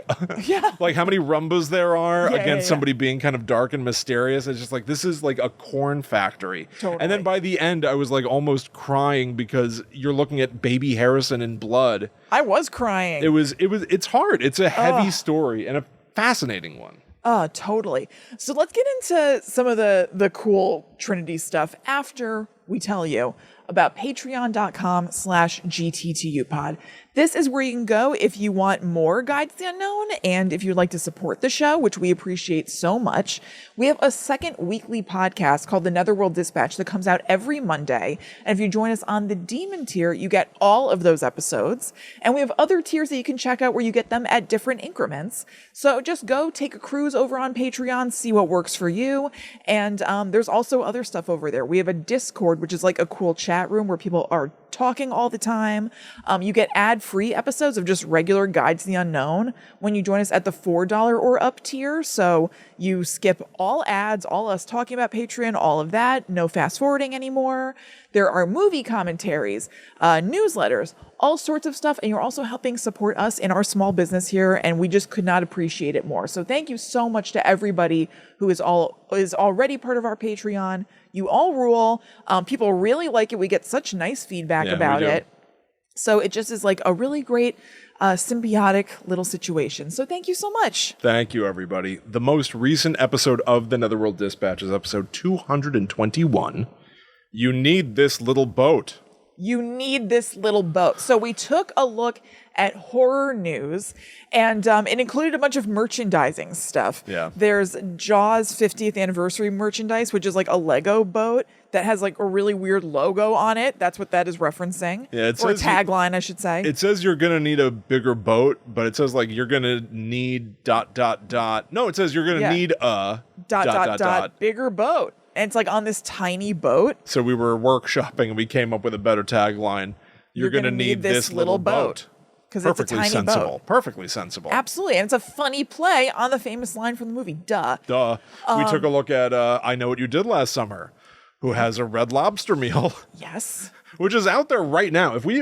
like how many rumbas there are against somebody being kind of dark and mysterious. It's just like, this is like a corn factory. Totally. And then by the end, I was like almost crying because you're looking at baby Harrison in blood. I was crying. It's hard. It's a heavy story and a fascinating one. Totally. So let's get into some of the cool Trinity stuff after we tell you about patreon.com/GTTUpod. This is where you can go if you want more Guides to the Unknown and if you'd like to support the show, which we appreciate so much. We have a second weekly podcast called The Netherworld Dispatch that comes out every Monday. And if you join us on the Demon tier, you get all of those episodes. And we have other tiers that you can check out where you get them at different increments. So just go take a cruise over on Patreon, see what works for you. And there's also other stuff over there. We have a Discord, which is like a cool chat room where people are talking all the time. You get ad-free episodes of just regular Guides to the Unknown when you join us at the $4 or up tier. So you skip all ads, all us talking about Patreon, all of that. No fast forwarding anymore. There are movie commentaries, newsletters, all sorts of stuff. And you're also helping support us in our small business here. And we just could not appreciate it more. So thank you so much to everybody who is already part of our Patreon. You all rule. People really like it. We get such nice feedback about it. So it just is like a really great symbiotic little situation. So thank you so much. Thank you, everybody. The most recent episode of The Netherworld Dispatch is episode 221. You need this little boat. You need this little boat. So we took a look at horror news, and it included a bunch of merchandising stuff. Yeah. There's Jaws 50th anniversary merchandise, which is like a Lego boat that has like a really weird logo on it. That's what that is referencing. Yeah, or a tagline, I should say. It says you're going to need a bigger boat, but it says like you're going to need ... No, it says you're going to need a ... bigger boat. And it's like on this tiny boat. So we were workshopping and we came up with a better tagline. You're going to need this little boat. Because it's a tiny boat. Perfectly sensible. Absolutely. And it's a funny play on the famous line from the movie. Duh. We took a look at I Know What You Did Last Summer, who has a Red Lobster meal. Yes. Which is out there right now. If we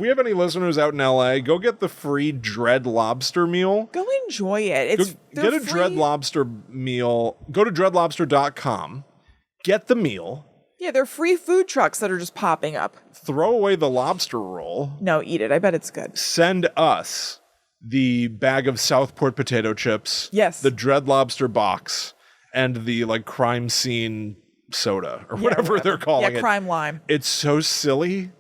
have any listeners out in LA, go get the free Dread Lobster meal. Go enjoy it. Get a free Dread Lobster meal. Go to dreadlobster.com get the meal, Yeah, they're free food trucks that are just popping up. throw away the lobster roll, No, eat it. I bet it's good. send us the bag of Southport potato chips, Yes. the Dread Lobster box, and the like crime scene soda or whatever they're calling Yeah, it. crime lime. It's so silly.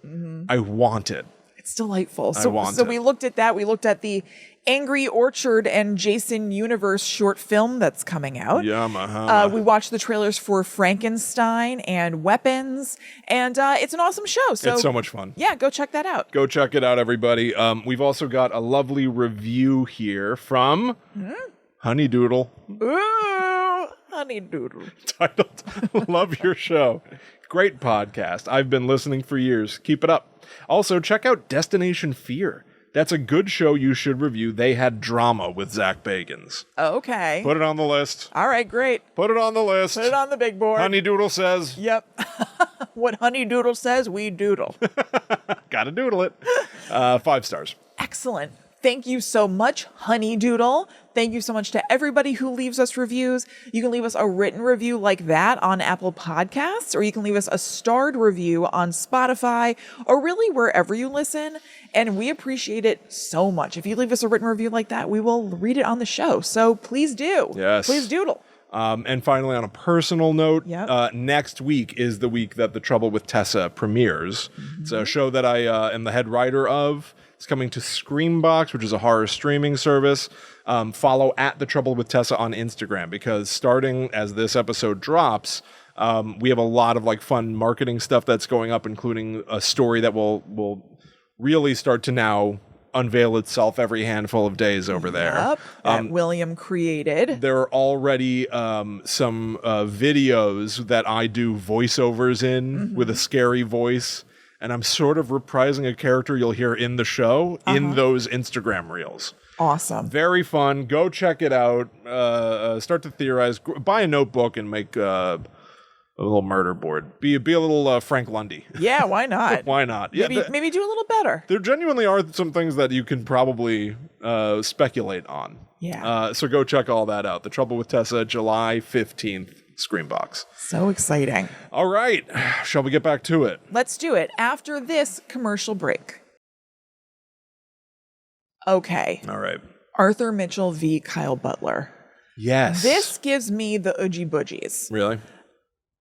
I want it. It's delightful. I want So it. we looked at that. We looked at the Angry Orchard and Jason Universe short film that's coming out. Yamaha. We watched the trailers for Frankenstein and Weapons, and it's an awesome show. So It's so much fun. yeah, go check that out. Go check it out, everybody. We've also got a lovely review here from Honey Doodle, Ooh, honey doodle. titled Love Your Show. Great podcast. I've been listening for years. Keep it up. Also, check out Destination Fear. That's a good show you should review. They had drama with Zach Bagans. Okay. Put it on the list. All right, great. Put it on the list. Put it on the big board. Honey Doodle says, Yep. What Honey Doodle says, we doodle. gotta doodle it. 5 stars. Excellent. Thank you so much, Honey Doodle. Thank you so much to everybody who leaves us reviews. You can leave us a written review like that on Apple Podcasts, or you can leave us a starred review on Spotify, or really wherever you listen. And we appreciate it so much. If you leave us a written review like that, we will read it on the show. So please do. Yes. Please doodle. And finally, on a personal note, Yep. next week is the week that The Trouble with Tessa premieres. It's a show that I am the head writer of. It's coming to Screambox, which is a horror streaming service. Follow at The Trouble with Tessa on Instagram, because starting as this episode drops, we have a lot of like fun marketing stuff that's going up, including a story that will really start to now unveil itself every handful of days over there. Yep. That William created. There are already some videos that I do voiceovers in with a scary voice, and I'm sort of reprising a character you'll hear in the show in those Instagram reels. Awesome. Very fun. Go check it out. Start to theorize. Buy a notebook and make a little murder board. Be a little Frank Lundy. Yeah, why not? Why not? Maybe do a little better. There genuinely are some things that you can probably speculate on. Yeah. So go check all that out. The Trouble with Tessa, July 15th, Screambox. So exciting. All right. Shall we get back to it? Let's do it after this commercial break. Okay. All right. Arthur Mitchell v. Kyle Butler. Yes. This gives me the oogie boogies. Really?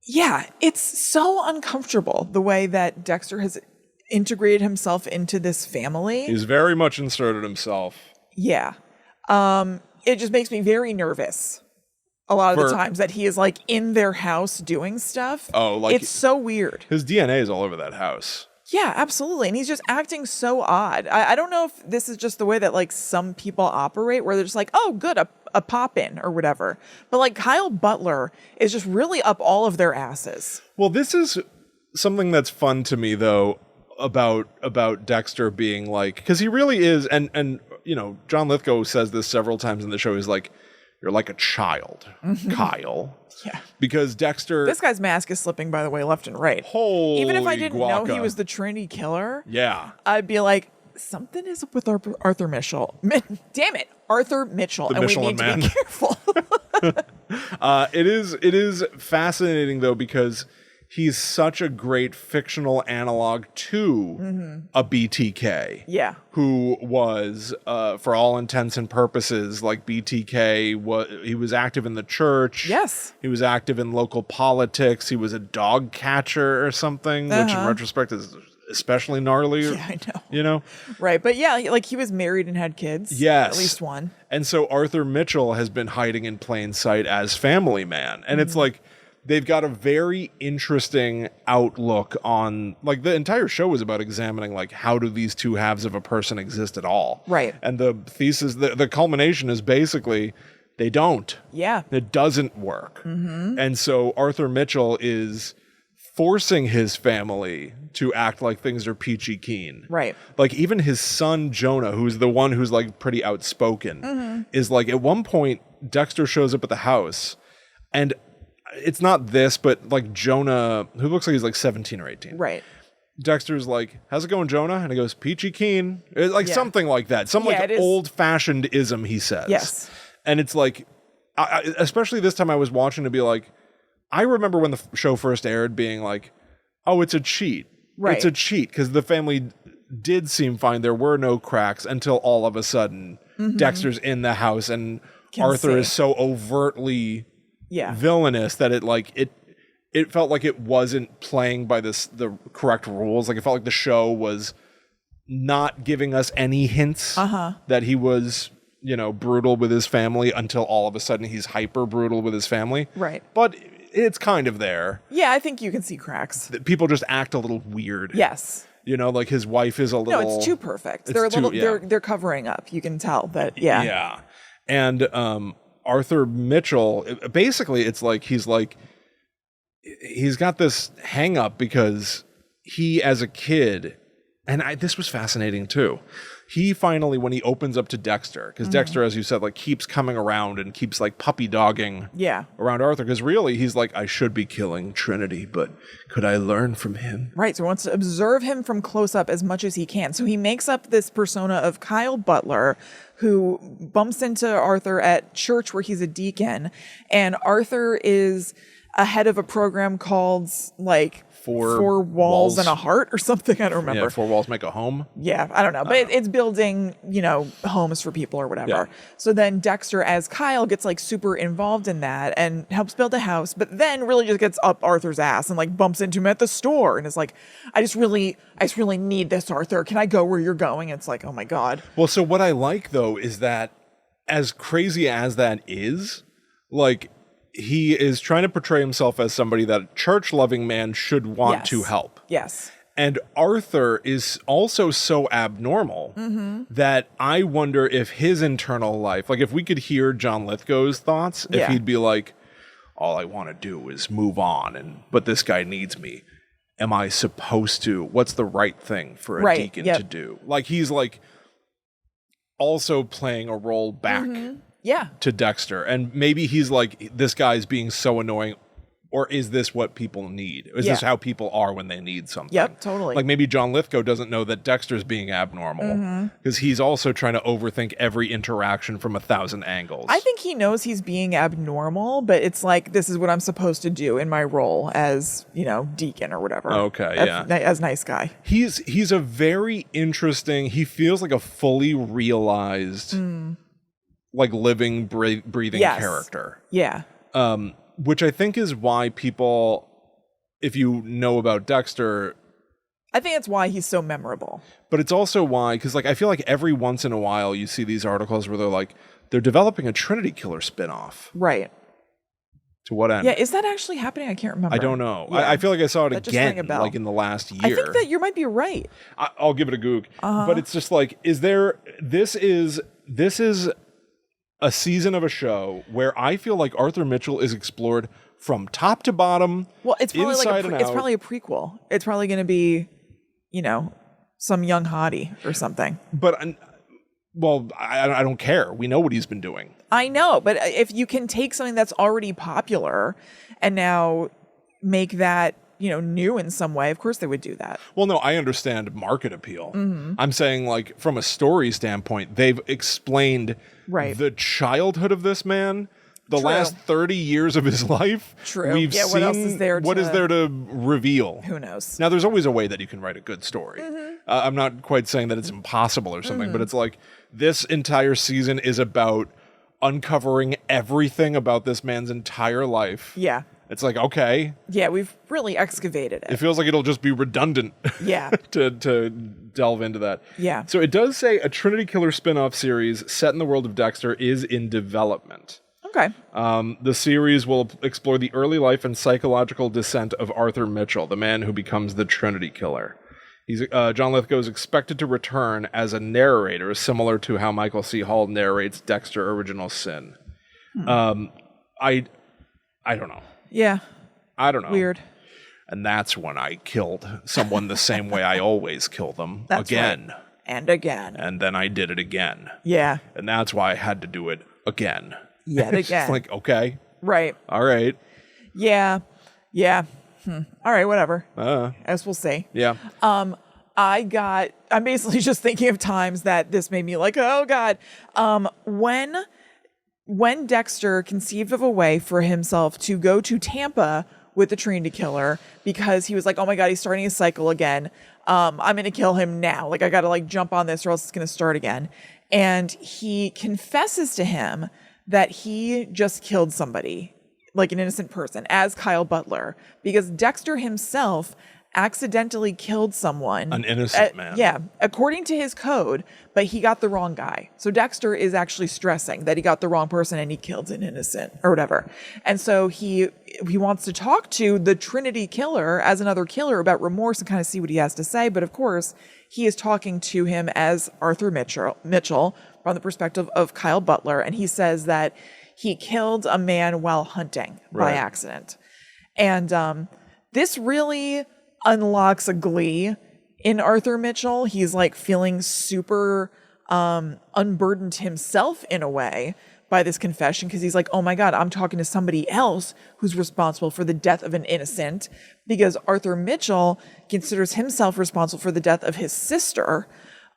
Yeah, it's so uncomfortable the way that Dexter has integrated himself into this family. He's very much inserted himself. Yeah. It just makes me very nervous a lot of the times that he is like in their house doing stuff. Oh, like it's so weird. His DNA is all over that house. Yeah, absolutely. And he's just acting so odd. I don't know if this is just the way that like some people operate, where they're just like, oh, good, a pop-in or whatever. But like Kyle Butler is just really up all of their asses. Well, this is something that's fun to me, though, about Dexter being like, because he really is, and you know, John Lithgow says this several times in the show. He's like, you're like a child, Kyle. Yeah. Because Dexter... This guy's mask is slipping, by the way, left and right. Holy Even if I didn't know he guaca. was the Trinity Killer, Yeah. I'd be like, something is up with Arthur Mitchell. Damn it, Arthur Mitchell. The And Michelin we need Man. to be careful. It is fascinating, though, because he's such a great fictional analog to a BTK. Yeah. Who was, for all intents and purposes, like BTK, he was active in the church. Yes. He was active in local politics. He was a dog catcher or something, which in retrospect is especially gnarly. Yeah, I know. You know? Right. But yeah, like he was married and had kids. Yes. At least one. And so Arthur Mitchell has been hiding in plain sight as Family Man. And it's like, they've got a very interesting outlook on, like, the entire show is about examining, like, how do these two halves of a person exist at all? Right. And the thesis, the culmination is basically they don't. Yeah. It doesn't work. And so Arthur Mitchell is forcing his family to act like things are peachy keen. Right. Like even his son, Jonah, who's the one who's like pretty outspoken, is like at one point, Dexter shows up at the house and it's not this, but like Jonah, who looks like he's like 17 or 18. Right. Dexter's like, how's it going, Jonah? And he goes, peachy keen. It's like something like that. Some Yeah, like it is. old-fashioned ism, he says. Yes. And it's like, especially this time I was watching to be like, I remember when the show first aired being like, oh, it's a cheat. Right. It's a cheat because the family did seem fine. There were no cracks until all of a sudden Dexter's in the house and Arthur is so overtly villainous that it felt like it wasn't playing by the correct rules. Like it felt like the show was not giving us any hints that he was, brutal with his family until all of a sudden he's hyper brutal with his family. Right. But it's kind of there. Yeah, I think you can see cracks. People just act a little weird. Yes. Like his wife is a little... No, it's too perfect. They're covering up. You can tell that, Yeah. And Arthur Mitchell, basically it's like he's got this hang up because he as a kid, and this was fascinating too. He finally, when he opens up to Dexter, because Dexter, as you said, keeps coming around and keeps puppy dogging around Arthur, because really he's like, I should be killing Trinity, but could I learn from him? Right, so he wants to observe him from close up as much as he can. So he makes up this persona of Kyle Butler, who bumps into Arthur at church where he's a deacon, and Arthur is ahead of a program called Four walls and a heart or something. I don't remember. Yeah, 4 walls make a home. Yeah, I don't know. But it's building, homes for people or whatever. Yeah. So then Dexter as Kyle gets super involved in that and helps build a house, but then really just gets up Arthur's ass and bumps into him at the store and is like, I just really need this, Arthur. Can I go where you're going? And it's like, oh my God. Well, so what I like though is that as crazy as that is, he is trying to portray himself as somebody that a church-loving man should want to help. Yes. And Arthur is also so abnormal that I wonder if his internal life, if we could hear John Lithgow's thoughts, if he'd be like, all I want to do is move on, but this guy needs me. Am I supposed to? What's the right thing for a deacon to do? He's also playing a role back to Dexter. And maybe he's like, this guy's being so annoying. Or is this what people need? Is this how people are when they need something? Yep, totally. Maybe John Lithgow doesn't know that Dexter's being abnormal because he's also trying to overthink every interaction from 1,000 angles. I think he knows he's being abnormal, but it's this is what I'm supposed to do in my role as, deacon or whatever. Okay, as nice guy. He's a very interesting, he feels like a fully realized, living, breathing character. Yeah. Which I think is why people, if you know about Dexter... I think that's why he's so memorable. But it's also why, because I feel like every once in a while you see these articles where they're developing a Trinity Killer spinoff. Right. To what end? Yeah, is that actually happening? I can't remember. I don't know. Yeah. I feel like I saw it that again, in the last year. I think that you might be right. I'll give it a goog. But it's just this is a season of a show where I feel like Arthur Mitchell is explored from top to bottom. Well, it's probably it's probably a prequel. It's probably going to be, some young hottie or something. But I don't care. We know what he's been doing. I know, but if you can take something that's already popular and now make that new in some way, of course they would do that. Well, no, I understand market appeal. I'm saying from a story standpoint, they've explained the childhood of this man, the last 30 years of his life. True. We've seen what else is there what is there to reveal? Who knows? Now, there's always a way that you can write a good story. I'm not quite saying that it's impossible or something, but it's this entire season is about uncovering everything about this man's entire life. Yeah. It's okay. Yeah, we've really excavated it. It feels like it'll just be redundant. Yeah. to delve into that. Yeah. So it does say a Trinity Killer spin-off series set in the world of Dexter is in development. Okay. The series will explore the early life and psychological descent of Arthur Mitchell, the man who becomes the Trinity Killer. John Lithgow is expected to return as a narrator, similar to how Michael C. Hall narrates Dexter: Original Sin. I don't know. Yeah. I don't know. Weird. And that's when I killed someone the same way I always kill them. That's again. Right. And again. And then I did it again. Yeah. And that's why I had to do it again. Yet again. It's okay. Right. All right. Yeah. Yeah. All right, whatever. As we'll see. Yeah. I'm basically just thinking of times that this made me oh God. When when Dexter conceived of a way for himself to go to Tampa with the Trinity Killer, because he was like, oh my God, he's starting his cycle again. I'm going to kill him now. Like, I got to like jump on this or else it's going to start again. And he confesses to him that he just killed somebody, like an innocent person, as Kyle Butler, because Dexter himself accidentally killed someone. An innocent man. Yeah, according to his code, but he got the wrong guy. So Dexter is actually stressing that he got the wrong person and he killed an innocent or whatever. And so he wants to talk to the Trinity Killer as another killer about remorse and kind of see what he has to say. But of course, he is talking to him as Arthur Mitchell from the perspective of Kyle Butler. And he says that he killed a man while hunting by accident. And this really unlocks a glee in Arthur Mitchell. He's like feeling super unburdened himself in a way by this confession, because he's like, oh my God, I'm talking to somebody else who's responsible for the death of an innocent, because Arthur Mitchell considers himself responsible for the death of his sister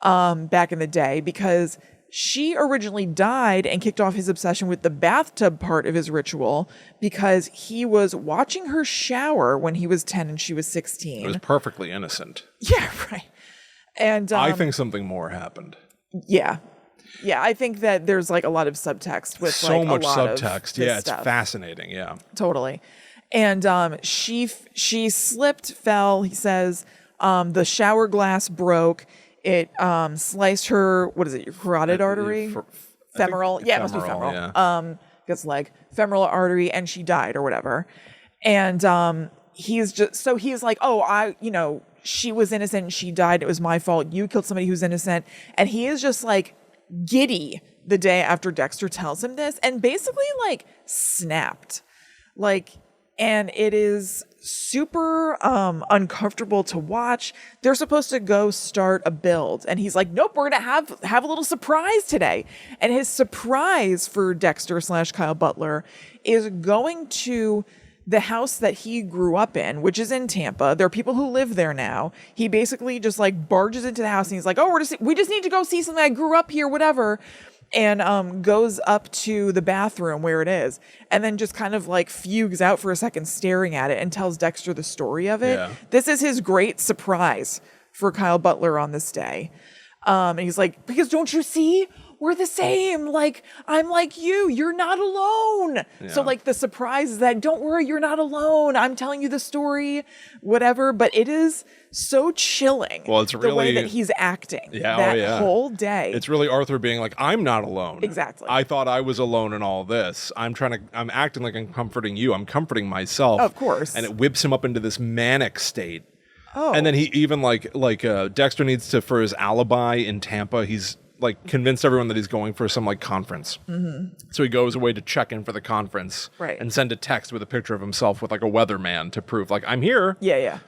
back in the day, because she originally died and kicked off his obsession with the bathtub part of his ritual because he was watching her shower when he was 10 and she was 16. It was perfectly innocent. Yeah, right. And I think something more happened. Yeah. Yeah, I think that there's like a lot of subtext with so like much a lot subtext. Of this Yeah, it's stuff. fascinating. Yeah. Totally. And she slipped, fell, he says, the shower glass broke. It sliced her, what is it, your carotid artery? Femoral. Yeah, it must be femoral. Yeah. Guess leg. Femoral artery, and she died or whatever. And he's like, oh, she was innocent and she died. It was my fault. You killed somebody who's innocent. And he is just like giddy the day after Dexter tells him this and basically like snapped. And it is super uncomfortable to watch. They're supposed to go start a build. And he's like, nope, we're going to have a little surprise today. And his surprise for Dexter / Kyle Butler is going to the house that he grew up in, which is in Tampa. There are people who live there now. He basically just like barges into the house and he's like, oh, we just need to go see something. I grew up here, whatever. And goes up to the bathroom where it is and then just kind of like fugues out for a second staring at it and tells Dexter the story of it. Yeah. This is his great surprise for Kyle Butler on this day. And he's like, because don't you see? We're the same. Like, I'm like you. You're not alone. Yeah. So like the surprise is that, don't worry, you're not alone. I'm telling you the story, whatever. But it is so chilling. Well, it's really the way that he's acting that whole day. It's really Arthur being like, I'm not alone. Exactly. I thought I was alone in all this. I'm acting like I'm comforting you. I'm comforting myself. Of course. And it whips him up into this manic state. Oh. And then he even like Dexter needs to, for his alibi in Tampa, he's like convinced everyone that he's going for some like conference. Mm-hmm. So he goes away to check in for the conference and send a text with a picture of himself with like a weatherman to prove like, I'm here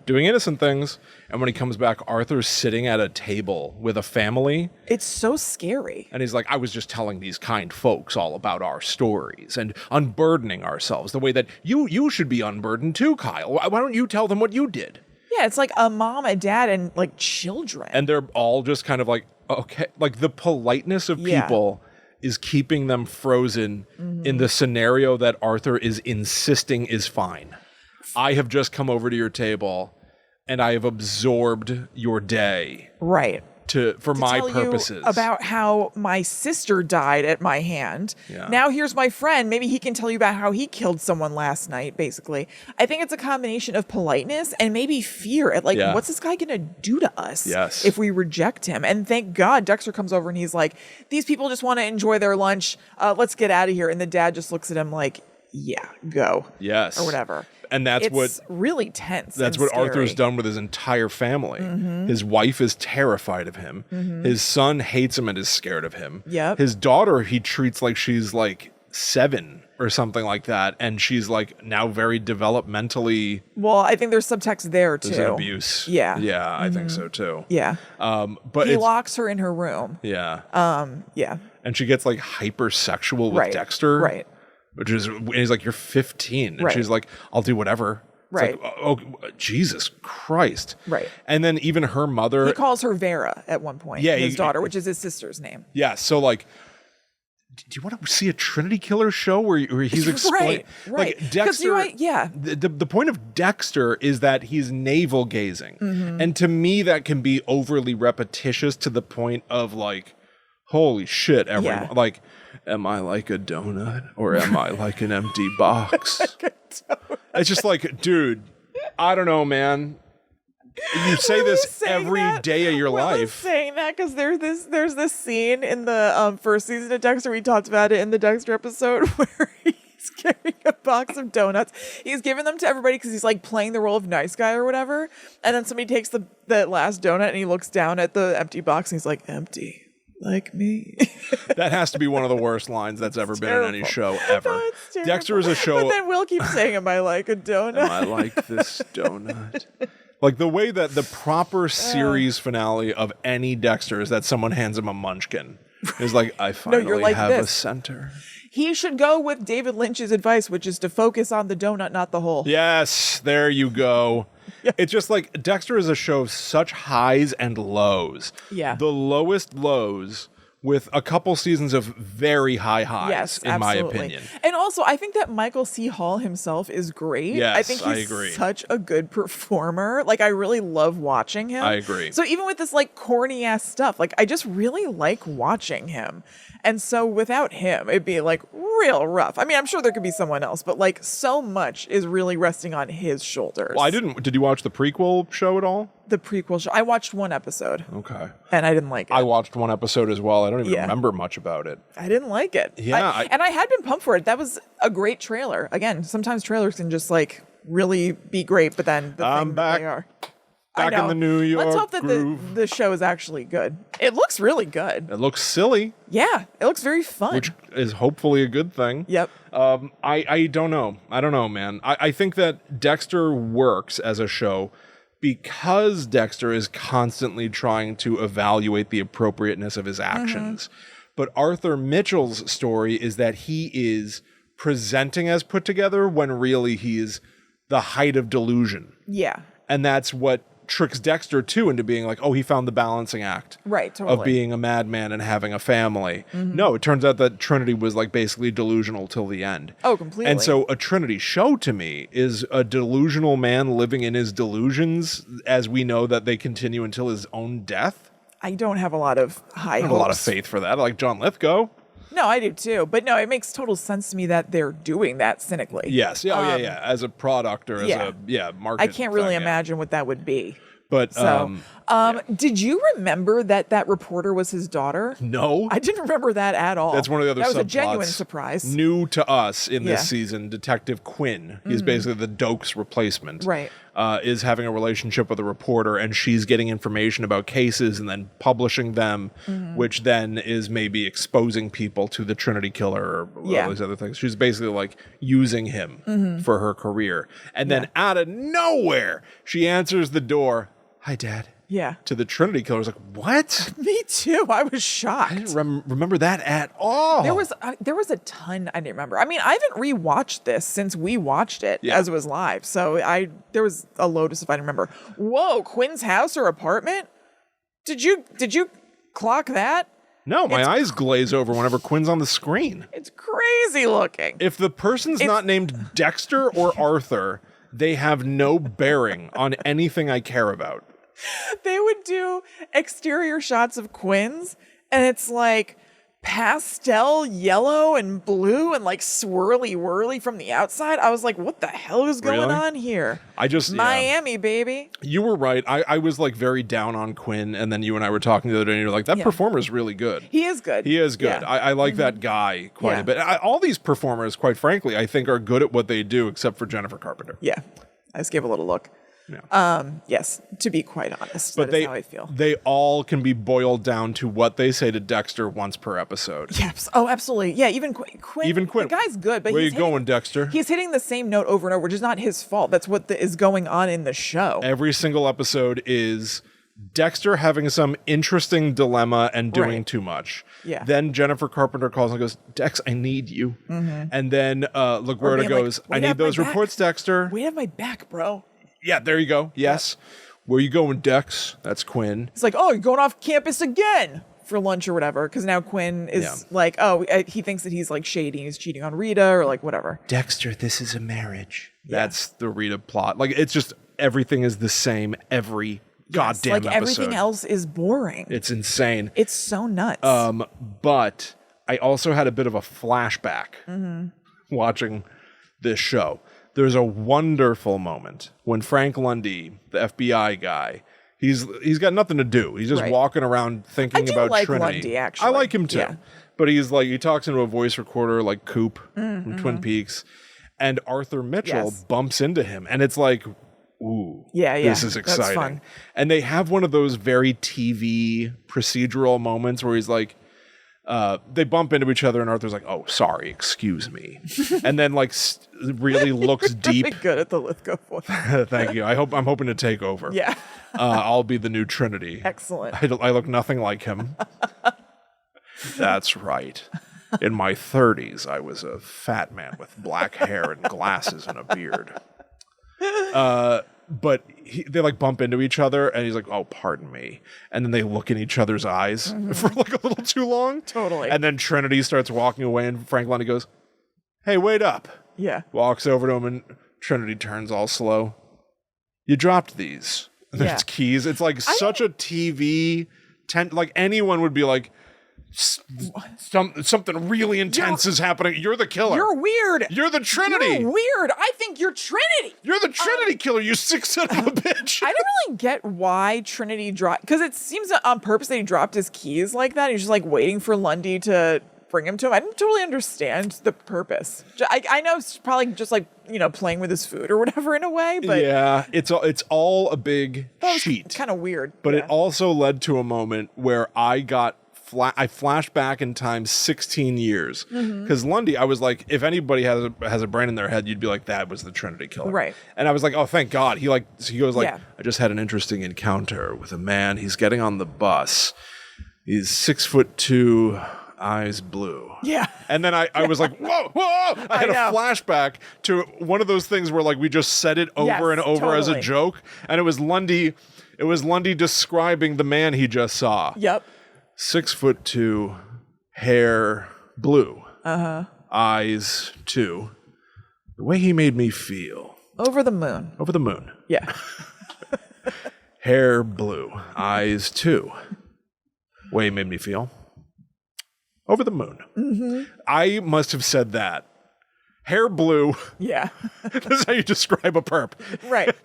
doing innocent things. And when he comes back, Arthur's sitting at a table with a family. It's so scary. And he's like, I was just telling these kind folks all about our stories and unburdening ourselves the way that you should be unburdened too, Kyle. Why don't you tell them what you did? Yeah, it's like a mom, a dad, and like children. And they're all just kind of like, okay, like the politeness of people is keeping them frozen in the scenario that Arthur is insisting is fine. I have just come over to your table and I have absorbed your day. Right. For my purposes. You about how my sister died at my hand. Yeah. Now here's my friend. Maybe he can tell you about how he killed someone last night, basically. I think it's a combination of politeness and maybe fear at like, what's this guy going to do to us if we reject him? And thank God Dexter comes over and he's like, these people just want to enjoy their lunch. Let's get out of here. And the dad just looks at him like, yeah, go. Yes. Or whatever. And it's really tense. That's what scary. Arthur's done with his entire family. Mm-hmm. His wife is terrified of him. Mm-hmm. His son hates him and is scared of him. Yep. His daughter he treats like she's like 7 or something like that. And she's like now very developmentally. Well, I think there's subtext there too. There's an abuse. Yeah. Yeah, mm-hmm. I think so too. Yeah. But he locks her in her room. Yeah. Yeah. And she gets like hypersexual with Dexter. Right. Which is, and he's like, you're 15. And she's like, I'll do whatever. It's right. Like, oh, Jesus Christ. Right. And then even her mother. He calls her Vera at one point. Yeah. His daughter, which is his sister's name. Yeah. So like do you want to see a Trinity Killer show where he's explaining? Right. Like Dexter, yeah. The point of Dexter is that he's navel gazing. And to me, that can be overly repetitious to the point of like, holy shit, everyone. Yeah. Like, am I like a donut or am I like an empty box? It's just like, dude, I don't know, man. You say this every day of your life. Will is saying that because there's this scene in the first season of Dexter. We talked about it in the Dexter episode where he's carrying a box of donuts. He's giving them to everybody because he's like playing the role of nice guy or whatever. And then somebody takes the last donut and he looks down at the empty box and he's like, empty. Like me. That has to be one of the worst lines that's ever been in any show ever. No, it's terrible. Dexter is a show. But then Will keeps saying, am I like a donut? Am I like this donut? Like the way that the proper series finale of any Dexter is that someone hands him a munchkin. It's like, I finally like have this. a center. He should go with David Lynch's advice, which is to focus on the donut, not the hole. Yes, there you go. Yeah. It's just like Dexter is a show of such highs and lows. Yeah. The lowest lows with a couple seasons of very high highs, yes, in my opinion. And also, I think that Michael C. Hall himself is great. Yes, I think he's agree. such a good performer. Like, I really love watching him. I agree. So even with this, like, corny-ass stuff, like, I just really like watching him. And so without him, it'd be, like, real rough. I mean, I'm sure there could be someone else, but, like, so much is really resting on his shoulders. Well, did you watch the prequel show at all? The prequel show. I watched one episode. Okay. And I didn't like it. I watched one episode as well. I don't even remember much about it. I didn't like it. Yeah. And I had been pumped for it. That was a great trailer. Again, sometimes trailers can just like really be great, but then I'm back. They are. Back in the New York Let's hope that groove. the show is actually good. It looks really good. It looks silly, Yeah, it looks very fun. which is hopefully a good thing. Yep. I don't know. I don't know, man. I think that Dexter works as a show because Dexter is constantly trying to evaluate the appropriateness of his actions. But Arthur Mitchell's story is that he is presenting as put together when really he is the height of delusion. Yeah. And that's what tricks Dexter too into being like, oh, he found the balancing act Right, totally. of being a madman and having a family. No, it turns out that Trinity was like basically delusional till the end. Oh, completely. And so a Trinity show to me is a delusional man living in his delusions, as we know that they continue until his own death. I don't have a lot of high I have hopes. a lot of faith for that. I like John Lithgow. No, I do too. But no, it makes total sense to me that they're doing that cynically. Yes. Yeah. As a product or as a market. I can't really thing, imagine what that would be. But So, did you remember that reporter was his daughter? no. I didn't remember that at all. That's one of the other That was a subplots. genuine surprise. New to us in this Yeah. season, Detective Quinn, he's basically the Dokes replacement, Right. Is having a relationship with a reporter, and she's getting information about cases and then publishing them, which then is maybe exposing people to the Trinity Killer or all these other things. She's basically like using him for her career. And then out of nowhere, she answers the door. Hi, Dad. Yeah. To the Trinity Killer. I was like, what? Me too. I was shocked. I didn't remember that at all. There was a ton I didn't remember. I mean, I haven't rewatched this since we watched it as it was live. So there was a lotus if I remember. Whoa, Quinn's house or apartment? Did you clock that? No, my eyes glaze over whenever Quinn's on the screen. It's crazy looking. If the person's not named Dexter or Arthur, they have no bearing on anything I care about. They would do exterior shots of Quinn's, and it's like pastel yellow and blue and like swirly whirly from the outside. I was like, what the hell is going on here? I just Miami, baby. You were right. I was like very down on Quinn, and then you and I were talking the other day, and you're like, that performer is really good. He is good. He is good. Yeah. I like that guy quite a bit. All these performers, quite frankly, I think are good at what they do, except for Jennifer Carpenter. Yeah. I just gave a little look. Yeah. Yes, to be quite honest, But that is how I feel. they all can be boiled down to what they say to Dexter once per episode. Yes. Oh, absolutely. Yeah, even Quinn. Even Quinn. The guy's good, but Where he's you going, Dexter? He's hitting the same note over and over, which is not his fault. That's what is going on in the show. Every single episode is Dexter having some interesting dilemma and doing too much. Yeah. Then Jennifer Carpenter calls and goes, Dex, I need you. And then LaGuardia being goes, like, I need those reports, Dexter. We have my back, bro. Yeah, there you go. Yes. Where you going, Dex? That's Quinn. It's like, oh, you're going off campus again. for lunch or whatever, because now Quinn is Yeah. like, he thinks that he's like shady, he's cheating on Rita or like whatever. Dexter, this is a marriage. That's the Rita plot. Like, it's just everything is the same every goddamn like episode. everything else is boring. It's insane. It's so nuts. But I also had a bit of a flashback watching this show. There's a wonderful moment when Frank Lundy, the FBI guy, he's got nothing to do. He's just walking around thinking about like Trinity. Lundy, actually. I like him too. Yeah. But he's like, he talks into a voice recorder like Coop from Twin Peaks, and Arthur Mitchell bumps into him, and it's like, ooh, this is exciting. That's fun. And they have one of those very TV procedural moments where he's like, they bump into each other and Arthur's like, oh, sorry, excuse me. And then like really looks deep. Really good at the Lithgow voice. Thank you. I'm hoping to take over. Yeah. I'll be the new Trinity. Excellent. I look nothing like him. That's right. In my 30s, I was a fat man with black hair and glasses and a beard. But they like bump into each other and he's like, oh, pardon me. And then they look in each other's eyes for like a little too long. Totally. And then Trinity starts walking away and Frank Lundy goes, hey, wait up. Yeah. Walks over to him and Trinity turns all slow. You dropped these. And there's keys. It's like such a TV, like anyone would be like, something really intense is happening. You're the killer. You're weird. You're the Trinity. You're weird. I think you're Trinity. You're the Trinity killer, you sick son of a bitch. I don't really get why Trinity dropped, because it seems on purpose that he dropped his keys like that. He's just like waiting for Lundy to bring him to him. I don't totally understand the purpose. I know it's probably just like, playing with his food or whatever in a way, but yeah, it's all a big cheat. Kind of weird. But it also led to a moment where I flashed back in time 16 years. Because Lundy, I was like, if anybody has a brain in their head, you'd be like, that was the Trinity killer. Right. And I was like, oh, thank God. He goes like, I just had an interesting encounter with a man. He's getting on the bus. He's 6'2", eyes blue. Yeah. And then I was like, whoa. I had a flashback to one of those things where like we just said it over and over as a joke. And it was Lundy describing the man he just saw. Yep. 6'2", hair blue, eyes too. The way he made me feel. Over the moon. Over the moon. Yeah. Hair blue, eyes too. Way he made me feel. Over the moon. I must have said that. Hair blue. Yeah. This is how you describe a perp. Right.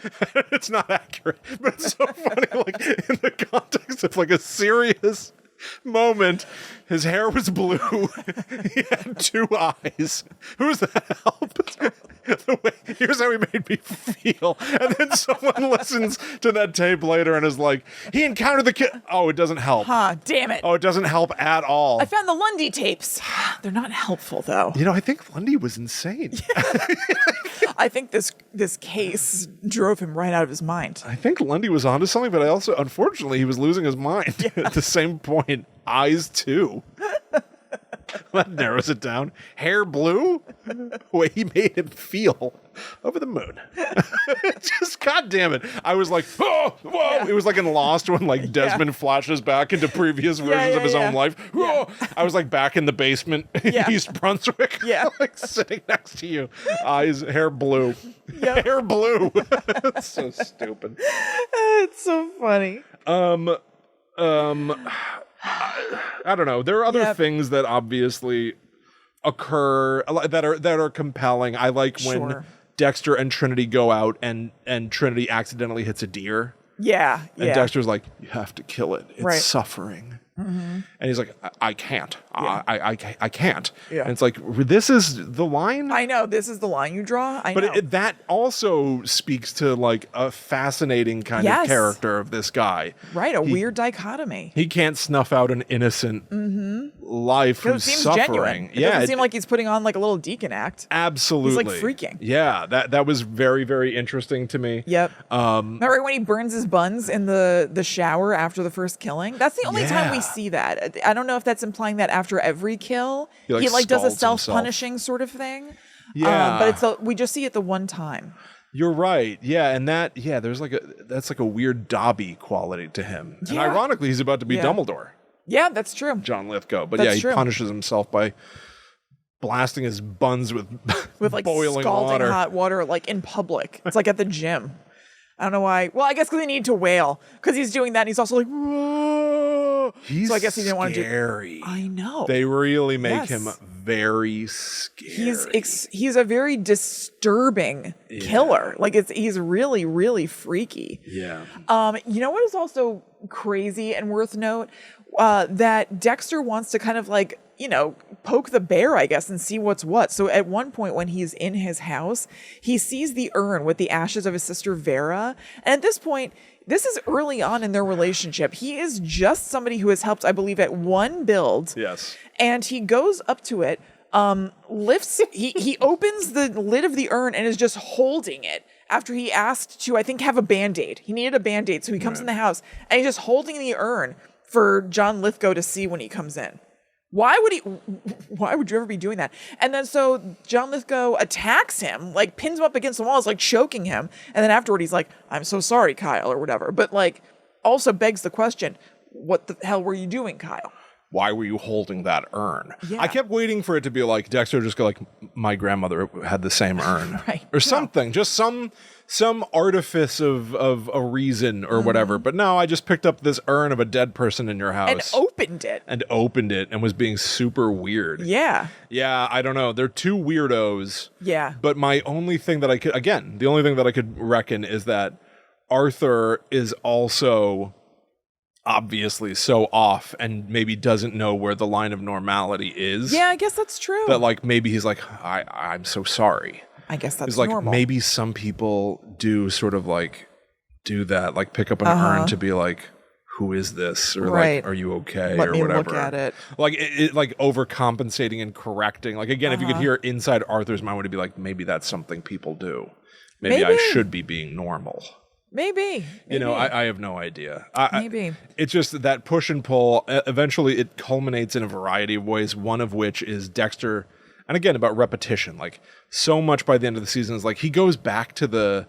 It's not accurate, but it's so funny, like in the context of like a serious moment. His hair was blue. He had 2 eyes. Who's that help? Here's how he made me feel. And then someone listens to that tape later and is like, he encountered the kid. Oh, it doesn't help. Damn it. Oh, it doesn't help at all. I found the Lundy tapes. They're not helpful though. I think Lundy was insane. I think this case drove him right out of his mind. I think Lundy was onto something, but unfortunately, he was losing his mind at the same point. Eyes too. That narrows it down. Hair blue? The way he made him feel. Over the moon. Just, God damn it. I was like, oh, whoa. Yeah. It was like in Lost when like Desmond flashes back into previous versions of his own life. Whoa. I was like back in the basement in East Brunswick. Yeah. Like sitting next to you. Eyes, hair blue. Yep. Hair blue. It's so stupid. It's so funny. I don't know. There are other things that obviously occur that are compelling. I like when Dexter and Trinity go out and Trinity accidentally hits a deer. Yeah. And Dexter's like, you have to kill it. It's suffering. And he's like, I can't. I can't. Yeah. And it's like, this is the line? I know. This is the line you draw. I know. But that also speaks to like a fascinating kind of character of this guy. Right. A weird dichotomy. He can't snuff out an innocent life from suffering. Genuine. It doesn't seem like he's putting on like a little deacon act. Absolutely. He's like freaking. Yeah. That was very, very interesting to me. Yep. Remember when he burns his buns in the shower after the first killing? That's the only time we see that. I don't know if that's implying that after every kill he like does a self-punishing sort of thing. Yeah, but we just see it the one time. You're right. Yeah, and there's that's like a weird Dobby quality to him. And ironically, he's about to be Dumbledore. Yeah, that's true. John Lithgow. But That's he true. punishes himself by blasting his buns with Like boiling scalding water. hot water, like in public. It's like at the gym. I don't know why. Well, I guess because they need to wail. Because he's doing that and he's also like, whoa. He's so I guess he didn't want to do. scary. I know. They really make Yes. him very scary. He's a very disturbing killer. Like he's really, really freaky. Yeah. You know what is also crazy and worth note? That Dexter wants to kind of like, poke the bear, I guess, and see what's what. So at one point when he's in his house, he sees the urn with the ashes of his sister Vera. And at this point, this is early on in their relationship. He is just somebody who has helped, I believe, at one build. Yes. And he goes up to it, he opens the lid of the urn and is just holding it after he asked to, I think, have a Band-Aid. He needed a Band-Aid. So he comes in the house and he's just holding the urn for John Lithgow to see when he comes in. Why would you ever be doing that? And then so John Lithgow attacks him, like pins him up against the walls, like choking him. And then afterward, he's like, "I'm so sorry, Kyle," or whatever. But like, also begs the question, what the hell were you doing, Kyle? Why were you holding that urn? Yeah. I kept waiting for it to be like Dexter just go like, my grandmother had the same urn. Right. Or something. Just some artifice of a reason or whatever. But no, I just picked up this urn of a dead person in your house. And opened it. And was being super weird. Yeah. Yeah, I don't know. They're two weirdos. Yeah. But the only thing that I could reckon is that Arthur is also obviously so off and maybe doesn't know where the line of normality is. Yeah, I guess that's true. That like maybe he's like, I'm so sorry. I guess that's It's like normal. maybe some people do sort of like do that, like pick up an urn to be like, who is this? Or like, are you okay? Let or me whatever. look at it. Like it like overcompensating and correcting. Like again, if you could hear inside Arthur's mind, would it be like, maybe that's something people do. Maybe I should be being normal. Maybe. I have no idea. Maybe. It's just that push and pull. Eventually, it culminates in a variety of ways, one of which is Dexter. And again, about repetition. Like, so much by the end of the season is like, he goes back to the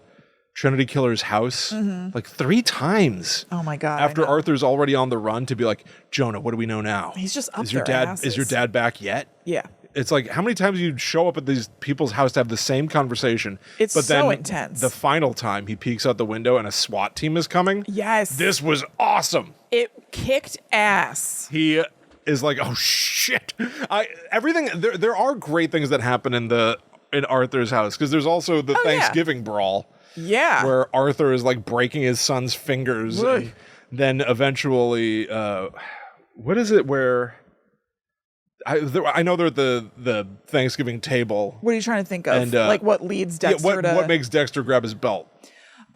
Trinity Killer's house like 3 times. Oh my God. After Arthur's already on the run to be like, Jonah, what do we know now? He's just up Is your their dad Is your asses. dad back yet? Yeah. It's like, how many times you show up at these people's house to have the same conversation? It's but then so intense. The final time he peeks out the window and a SWAT team is coming. Yes. This was awesome. It kicked ass. He is like, oh shit. Everything there are great things that happen in Arthur's house, because there's also the Thanksgiving brawl. Yeah. Where Arthur is like breaking his son's fingers. And then eventually what is it where I know they're at the Thanksgiving table. What are you trying to think of? And, like what leads Dexter to... What makes Dexter grab his belt?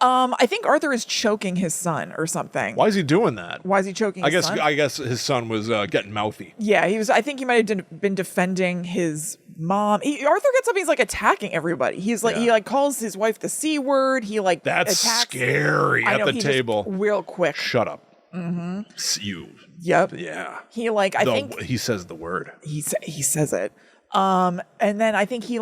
I think Arthur is choking his son or something. Why is he doing that? Why is he choking his son? I guess his son was getting mouthy. Yeah, I think he might have been defending his mom. Arthur gets up, he's like attacking everybody. He's like, he like calls his wife the C word. He like That's attacks. scary at the table. Real quick. Shut up. You. Yep. Yeah. He like, I think he says the word. he says it. And then I think he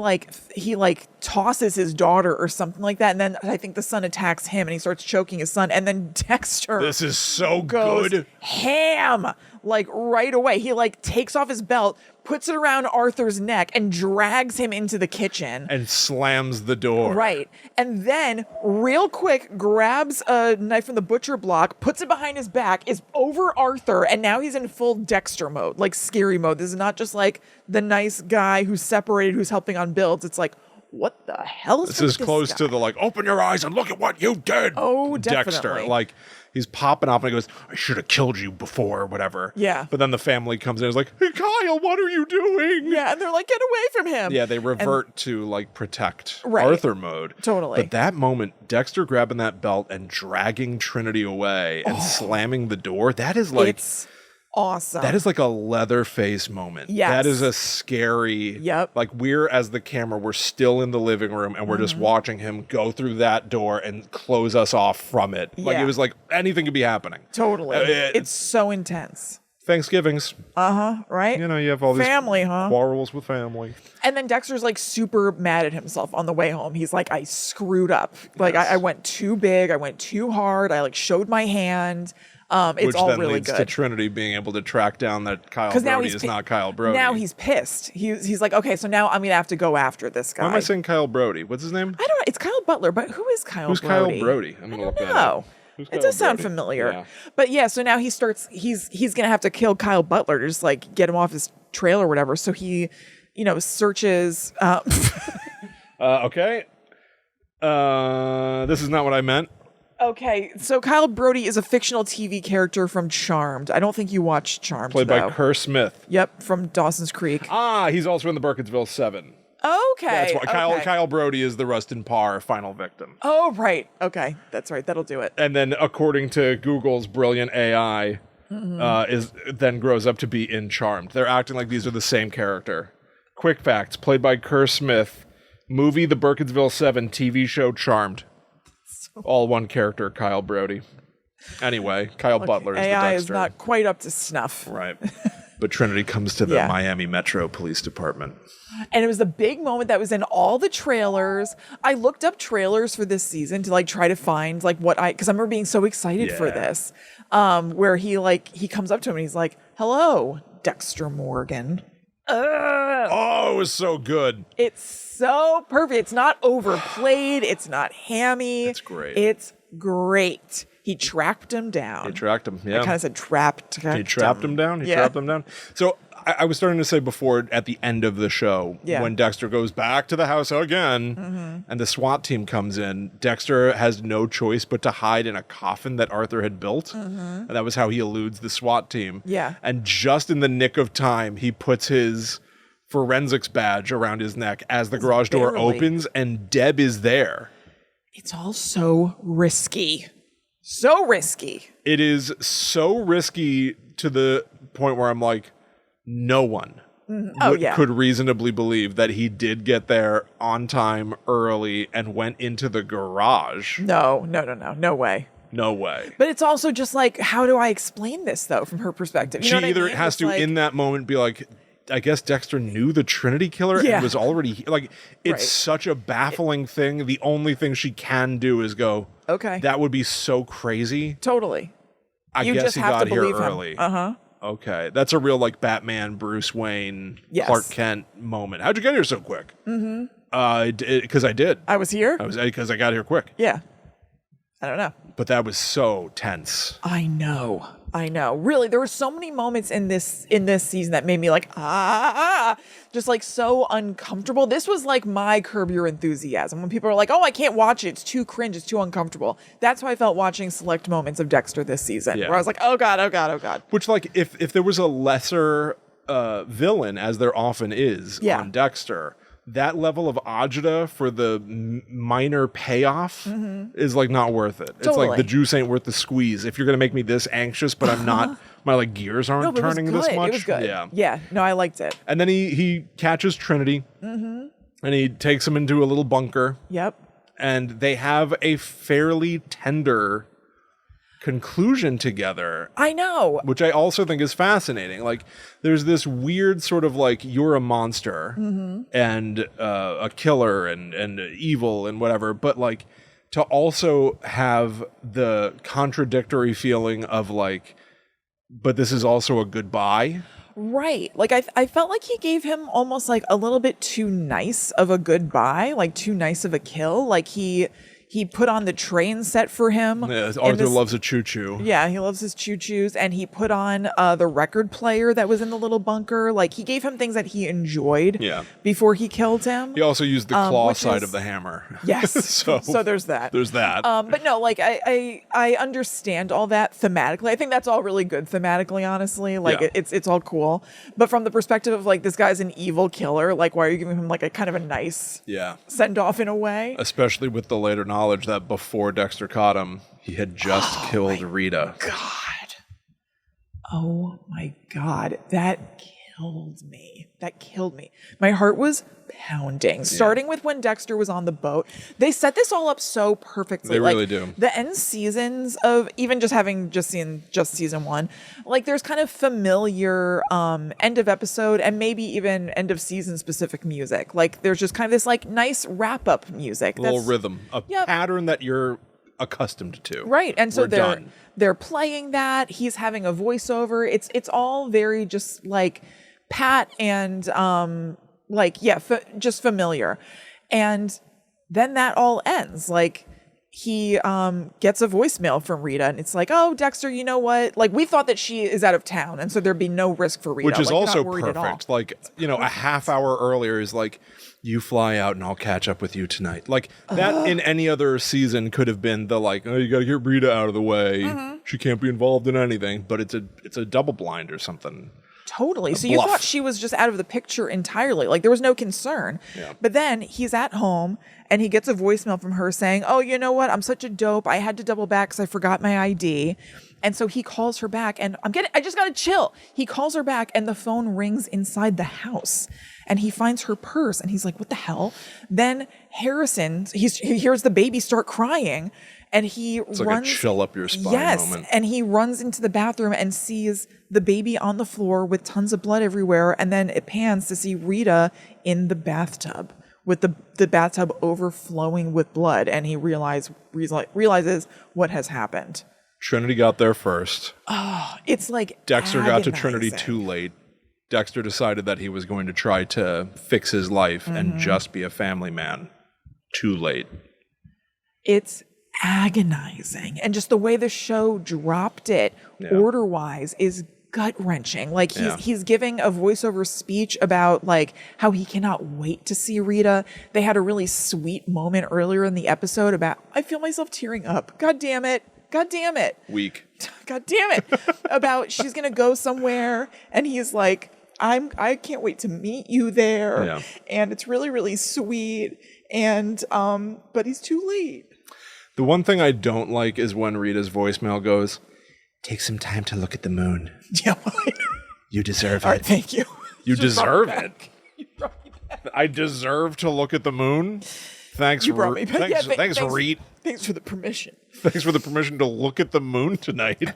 tosses his daughter or something like that. And then I think the son attacks him and he starts choking his son. And then Dexter This is so goes good. ham, like right away. He like takes off his belt, puts it around Arthur's neck and drags him into the kitchen. And slams the door. Right. And then real quick grabs a knife from the butcher block, puts it behind his back, is over Arthur, and now he's in full Dexter mode, like scary mode. This is not just like the nice guy who's separated, who's helping on builds. It's like, what the hell is This is close guy? to the like, open your eyes and look at what you did. Oh, Dexter. definitely. Like, he's popping off and he goes, I should have killed you before, or whatever. Yeah. But then the family comes in and is like, hey, Kyle, what are you doing? Yeah, and they're like, get away from him. Yeah, they revert to like protect Right. Arthur mode. Totally. But that moment, Dexter grabbing that belt and dragging Trinity away and slamming the door, that is like... It's awesome. That is like a Leatherface moment. Yes. That is a scary... Yep. Like, as the camera, we're still in the living room and we're just watching him go through that door and close us off from it. Like, Yeah. it was like anything could be happening. Totally. It's so intense. Thanksgivings. Right? You know, you have all these Family, huh? quarrels with family. And then Dexter's like super mad at himself on the way home. He's like, I screwed up. Like I went too big. I went too hard. I like showed my hand. It's Which all then really leads to good. Trinity being able to track down that Kyle 'Cause now Brody he's is pi- not Kyle Brody. Now he's pissed. He's like, okay, so now I'm gonna have to go after this guy. Why am I saying Kyle Brody? What's his name? I don't know. It's Kyle Butler, but who is Kyle Who's Brody? Kyle Brody? I'm I gonna look don't that know. up. Who's It Kyle does sound Brody? familiar. Yeah. But yeah, so now he's gonna have to kill Kyle Butler to just like get him off his trail or whatever. So he, searches. Okay. This is not what I meant. Okay, so Kyle Brody is a fictional TV character from Charmed. I don't think you watched Charmed, Played though. by Kerr Smith. Yep, from Dawson's Creek. He's also in the Burkittsville 7. Okay. That's why okay. Kyle Brody is the Rustin Parr final victim. Oh, right. Okay, that's right. That'll do it. And then, according to Google's brilliant AI, is then grows up to be in Charmed. They're acting like these are the same character. Quick facts: played by Kerr Smith. Movie The Burkittsville 7. TV show Charmed. All one character, Kyle Brody. Anyway, Kyle Butler is AI the is Dexter. not quite up to snuff. Right. But Trinity comes to the Yeah. Miami Metro Police Department. And it was the big moment that was in all the trailers. I looked up trailers for this season to like try to find like because I remember being so excited for Yeah. this. Where he comes up to him and he's like, "Hello, Dexter Morgan." Oh, it was so good. It's so perfect. It's not overplayed. It's not hammy. It's great. It's great. He tracked him down. He tracked him, yeah. I kind of said trapped. He trapped him down? He Yeah. trapped him down? So I was starting to say before at the end of the show, Yeah. when Dexter goes back to the house again and the SWAT team comes in, Dexter has no choice but to hide in a coffin that Arthur had built. And that was how he eludes the SWAT team. Yeah. And just in the nick of time, he puts his forensics badge around his neck as the garage door barely. opens and Deb is there. It's all so risky. So risky. It is so risky to the point where I'm like, no one could reasonably believe that he did get there on time early and went into the garage. No way. No way. But it's also just like, how do I explain this though, from her perspective? You She know what I either mean? has It's to, like- in that moment, be like, I guess Dexter knew the Trinity Killer Yeah. and was already like, it's Right. such a baffling thing. The only thing she can do is go, Okay. that would be so crazy. Totally. I You guess just he have got to here believe him. early. Uh-huh. Okay, that's a real like Batman, Bruce Wayne, Yes. Clark Kent moment. How'd you get here so quick? Because I did. I was here? Because I got here quick. Yeah. I don't know. But that was so tense. I know. Really, there were so many moments in this season that made me like, just like so uncomfortable. This was like my Curb Your Enthusiasm when people are like, oh, I can't watch it. It's too cringe. It's too uncomfortable. That's how I felt watching select moments of Dexter this season, Yeah. where I was like, oh God, oh God, oh God. Which, like, if there was a lesser villain, as there often is Yeah. on Dexter, that level of agita for the minor payoff is like not worth it. It's like Totally. the juice ain't worth the squeeze. If you're gonna make me this anxious, but I'm not, my like gears aren't No, but turning it was this good. much. It was good. Yeah. Yeah. No, I liked it. And then he catches Trinity, and he takes him into a little bunker, Yep. and they have a fairly tender conclusion together, I know. which I also think is fascinating. Like, there's this weird sort of like, you're a monster and a killer and evil and whatever, but like to also have the contradictory feeling of like, but this is also a goodbye. Right. Like I felt like he gave him almost like a little bit too nice of a goodbye, like too nice of a kill. Like he put on the train set for him. Yeah, in Arthur this- loves a choo-choo. Yeah, he loves his choo-choos, and he put on the record player that was in the little bunker. Like he gave him things that he enjoyed Yeah. before he killed him. He also used the claw which side is- of the hammer. Yes. so there's that. There's that. But no, like I understand all that thematically. I think that's all really good thematically, honestly. Like Yeah. it's all cool. But from the perspective of like, this guy's an evil killer, like why are you giving him like a kind of a nice Yeah. send off in a way? Especially with the later knowledge that before Dexter caught him, he had just killed Rita. God. Oh my God. That killed me. My heart was pounding. Starting with when Dexter was on the boat. They set this all up so perfectly. They Like, really do. The end seasons of even just having seen season one, like there's kind of familiar end of episode and maybe even end of season specific music. Like there's just kind of this like nice wrap up music. A little rhythm. A Yep. pattern that you're accustomed to. Right. And so We're they're playing that. He's having a voiceover. It's all very just like pat and just familiar. And then that all ends. Like he gets a voicemail from Rita, and it's like, oh, Dexter, you know what? Like, we thought that she is out of town, and so there'd be no risk for Rita. Which is like, also not worried at all. perfect. Like, a half hour earlier is like, you fly out and I'll catch up with you tonight. Like, that in any other season could have been the like, oh, you got to get Rita out of the way. She can't be involved in anything. But it's a double blind or something. Totally. So bluff. you thought she was just out of the picture entirely. Like, there was no concern. Yeah. But then he's at home and he gets a voicemail from her saying, oh, you know what? I'm such a dope. I had to double back because I forgot my ID. And so he calls her back, and I just got to chill. He calls her back and the phone rings inside the house, and he finds her purse, and he's like, what the hell? Then Harrison, he hears the baby start crying, and he It's runs. like a chill up your spine moment. And he runs into the bathroom and sees the baby on the floor with tons of blood everywhere. And then it pans to see Rita in the bathtub with the bathtub overflowing with blood. And he realizes what has happened. Trinity got there first. It's like Dexter got to agonizing. Trinity too late. Dexter decided that he was going to try to fix his life and just be a family man. Too late. It's agonizing. And just the way the show dropped it order-wise is gut-wrenching. Like he's giving a voiceover speech about like how he cannot wait to see Rita. They had a really sweet moment earlier in the episode about, I feel myself tearing up. God damn it. Weak. God damn it. About she's going to go somewhere, and he's like, I can't wait to meet you there. Yeah. And it's really, really sweet. And but he's too late. The one thing I don't like is when Rita's voicemail goes, take some time to look at the moon. Yeah. You deserve All it. right, thank you. You deserve it. You brought me back. I deserve to look at the moon. Thanks, You brought me back. Yeah, thanks, Reed. Thanks for the permission. Thanks for the permission to look at the moon tonight.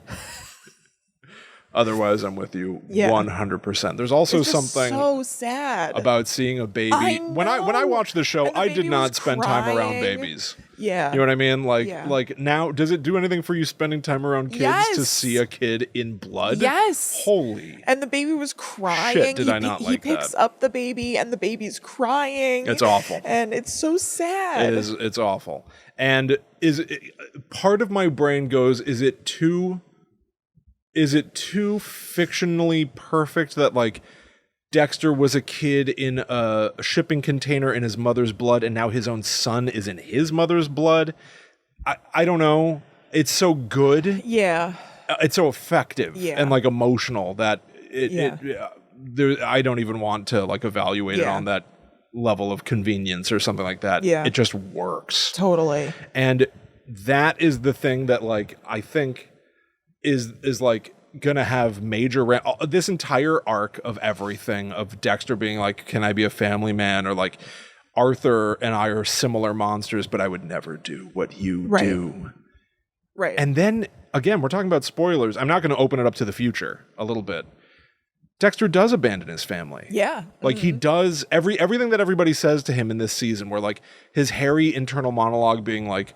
Otherwise, I'm with you 100%. There's also It's just something so sad about seeing a baby. I When I watched the show, And the I baby did not was spend time around crying. babies. Yeah. You know what I mean? Like, Yeah. like now, does it do anything for you spending time around kids to Yes. see a kid in blood? Yes. Holy. And the baby was crying. Shit, did I not he like picks that. up the baby, and the baby's crying. It's awful. And it's so sad. It's awful. And part of my brain goes, is it too fictionally perfect that like Dexter was a kid in a shipping container in his mother's blood, and now his own son is in his mother's blood? I don't know. It's so good. Yeah. It's so effective and like emotional that I don't even want to like evaluate it on that level of convenience or something like that. Yeah. It just works. Totally. And that is the thing that like I think is like gonna have major this entire arc of everything of Dexter being like, can I be a family man, or like Arthur and I are similar monsters, but I would never do what you do. Right. And then again, we're talking about spoilers. I'm not going to open it up to the future a little bit. Dexter does abandon his family. Yeah. Like he does everything that everybody says to him in this season, where like his hairy internal monologue being like,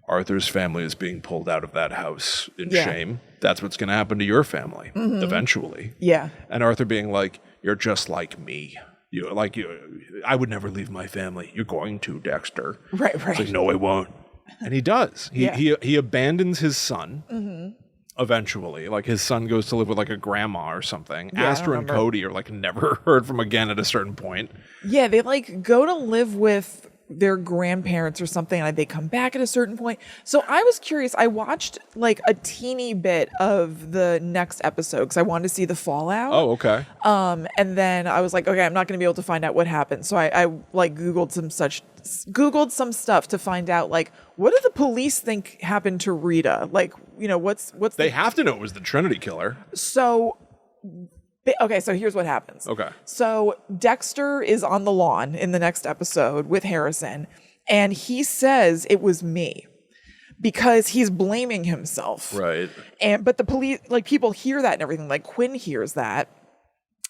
Arthur's family is being pulled out of that house in shame. That's what's going to happen to your family eventually. Yeah. And Arthur being like, you're just like me. I would never leave my family. You're going to, Dexter. Right. It's like, no, I won't. And he does. He abandons his son eventually. Like his son goes to live with like a grandma or something. Yeah, Astor and Cody are like never heard from again at a certain point. Yeah, they like go to live with their grandparents or something, and they come back at a certain point. So I was curious. I watched like a teeny bit of the next episode because I wanted to see the fallout. Oh, okay. And then I was like, okay, I'm not going to be able to find out what happened. So I like Googled some stuff to find out like, what do the police think happened to Rita? Like, you know, what's They have to know it was the Trinity Killer. So here's what happens. Okay. So Dexter is on the lawn in the next episode with Harrison, and he says it was me because he's blaming himself. Right. But the police, like people hear that and everything, like Quinn hears that.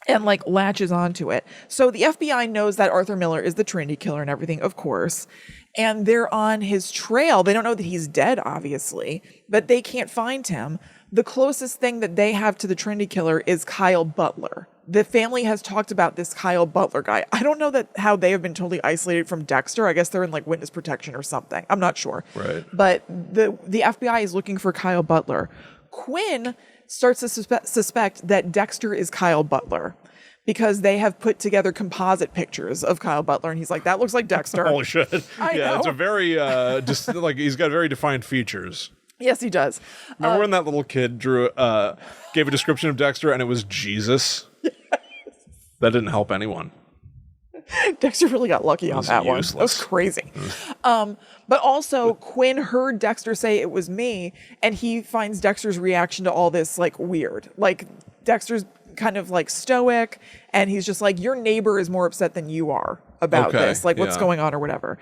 and like latches onto it. So the FBI knows that Arthur Miller is the Trinity Killer and everything, of course. And they're on his trail. They don't know that he's dead, obviously, but they can't find him. The closest thing that they have to the Trinity Killer is Kyle Butler. The family has talked about this Kyle Butler guy. I don't know how they have been totally isolated from Dexter. I guess they're in like witness protection or something. I'm not sure. Right. But the FBI is looking for Kyle Butler. Quinn starts to suspect that Dexter is Kyle Butler because they have put together composite pictures of Kyle Butler, and he's like, that looks like Dexter. Holy shit. I Yeah, know. it's a very, just like, he's got very defined features. Yes, he does. Remember when that little kid gave a description of Dexter and it was Jesus? Yes. That didn't help anyone. Dexter really got lucky on that one. That was crazy. But also, Quinn heard Dexter say it was me, and he finds Dexter's reaction to all this like weird. Like, Dexter's kind of like stoic, and he's just like, your neighbor is more upset than you are about this. Like, what's going on or whatever.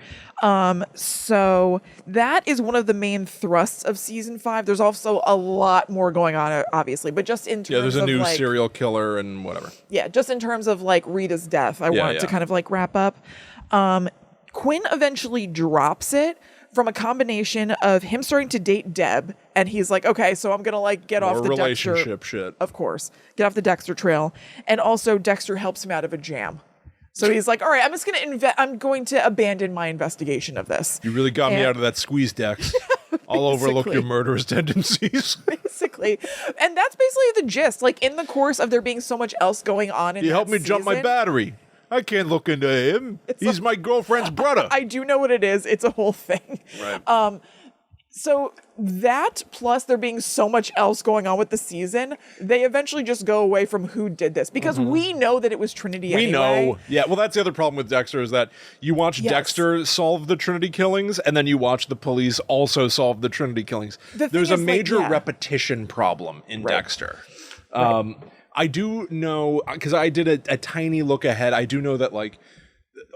So that is one of the main thrusts of season 5. There's also a lot more going on, obviously, but just in terms of there's a new like, serial killer and whatever. Yeah, just in terms of like Rita's death, I want to kind of like wrap up. Quinn eventually drops it from a combination of him starting to date Deb, and he's like, okay, so I'm gonna like get off the relationship Dexter, shit. of course, get off the Dexter trail, and also Dexter helps him out of a jam. So he's like, all right, I'm going to abandon my investigation of this. You really got me out of that squeeze, Dex. I'll overlook your murderous tendencies. Basically. And that's basically the gist. Like, in the course of there being so much else going on in You that helped me jump my season, battery. I can't look into him. He's my girlfriend's brother. I do know what it is. It's a whole thing. Right. So that, plus there being so much else going on with the season, they eventually just go away from who did this. Because we know that it was Trinity anyway. We know. Yeah, well, that's the other problem with Dexter is that you watch Dexter solve the Trinity killings, and then you watch the police also solve the Trinity killings. There's a major repetition problem in Dexter. I do know, because I did a tiny look ahead, I do know that, like,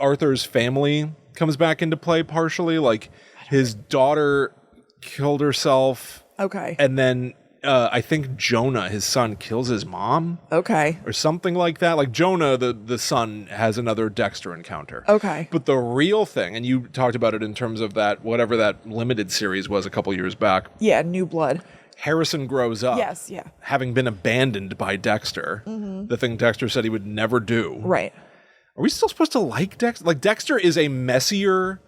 Arthur's family comes back into play partially. Like, his daughter killed herself. Okay. And then I think Jonah, his son, kills his mom. Okay. Or something like that. Like, Jonah, the son, has another Dexter encounter. Okay. But the real thing, and you talked about it in terms of that, whatever that limited series was a couple years back. Yeah, New Blood. Harrison grows up. Yes, yeah. Having been abandoned by Dexter. The thing Dexter said he would never do. Right. Are we still supposed to like Dexter? Like, Dexter is a messier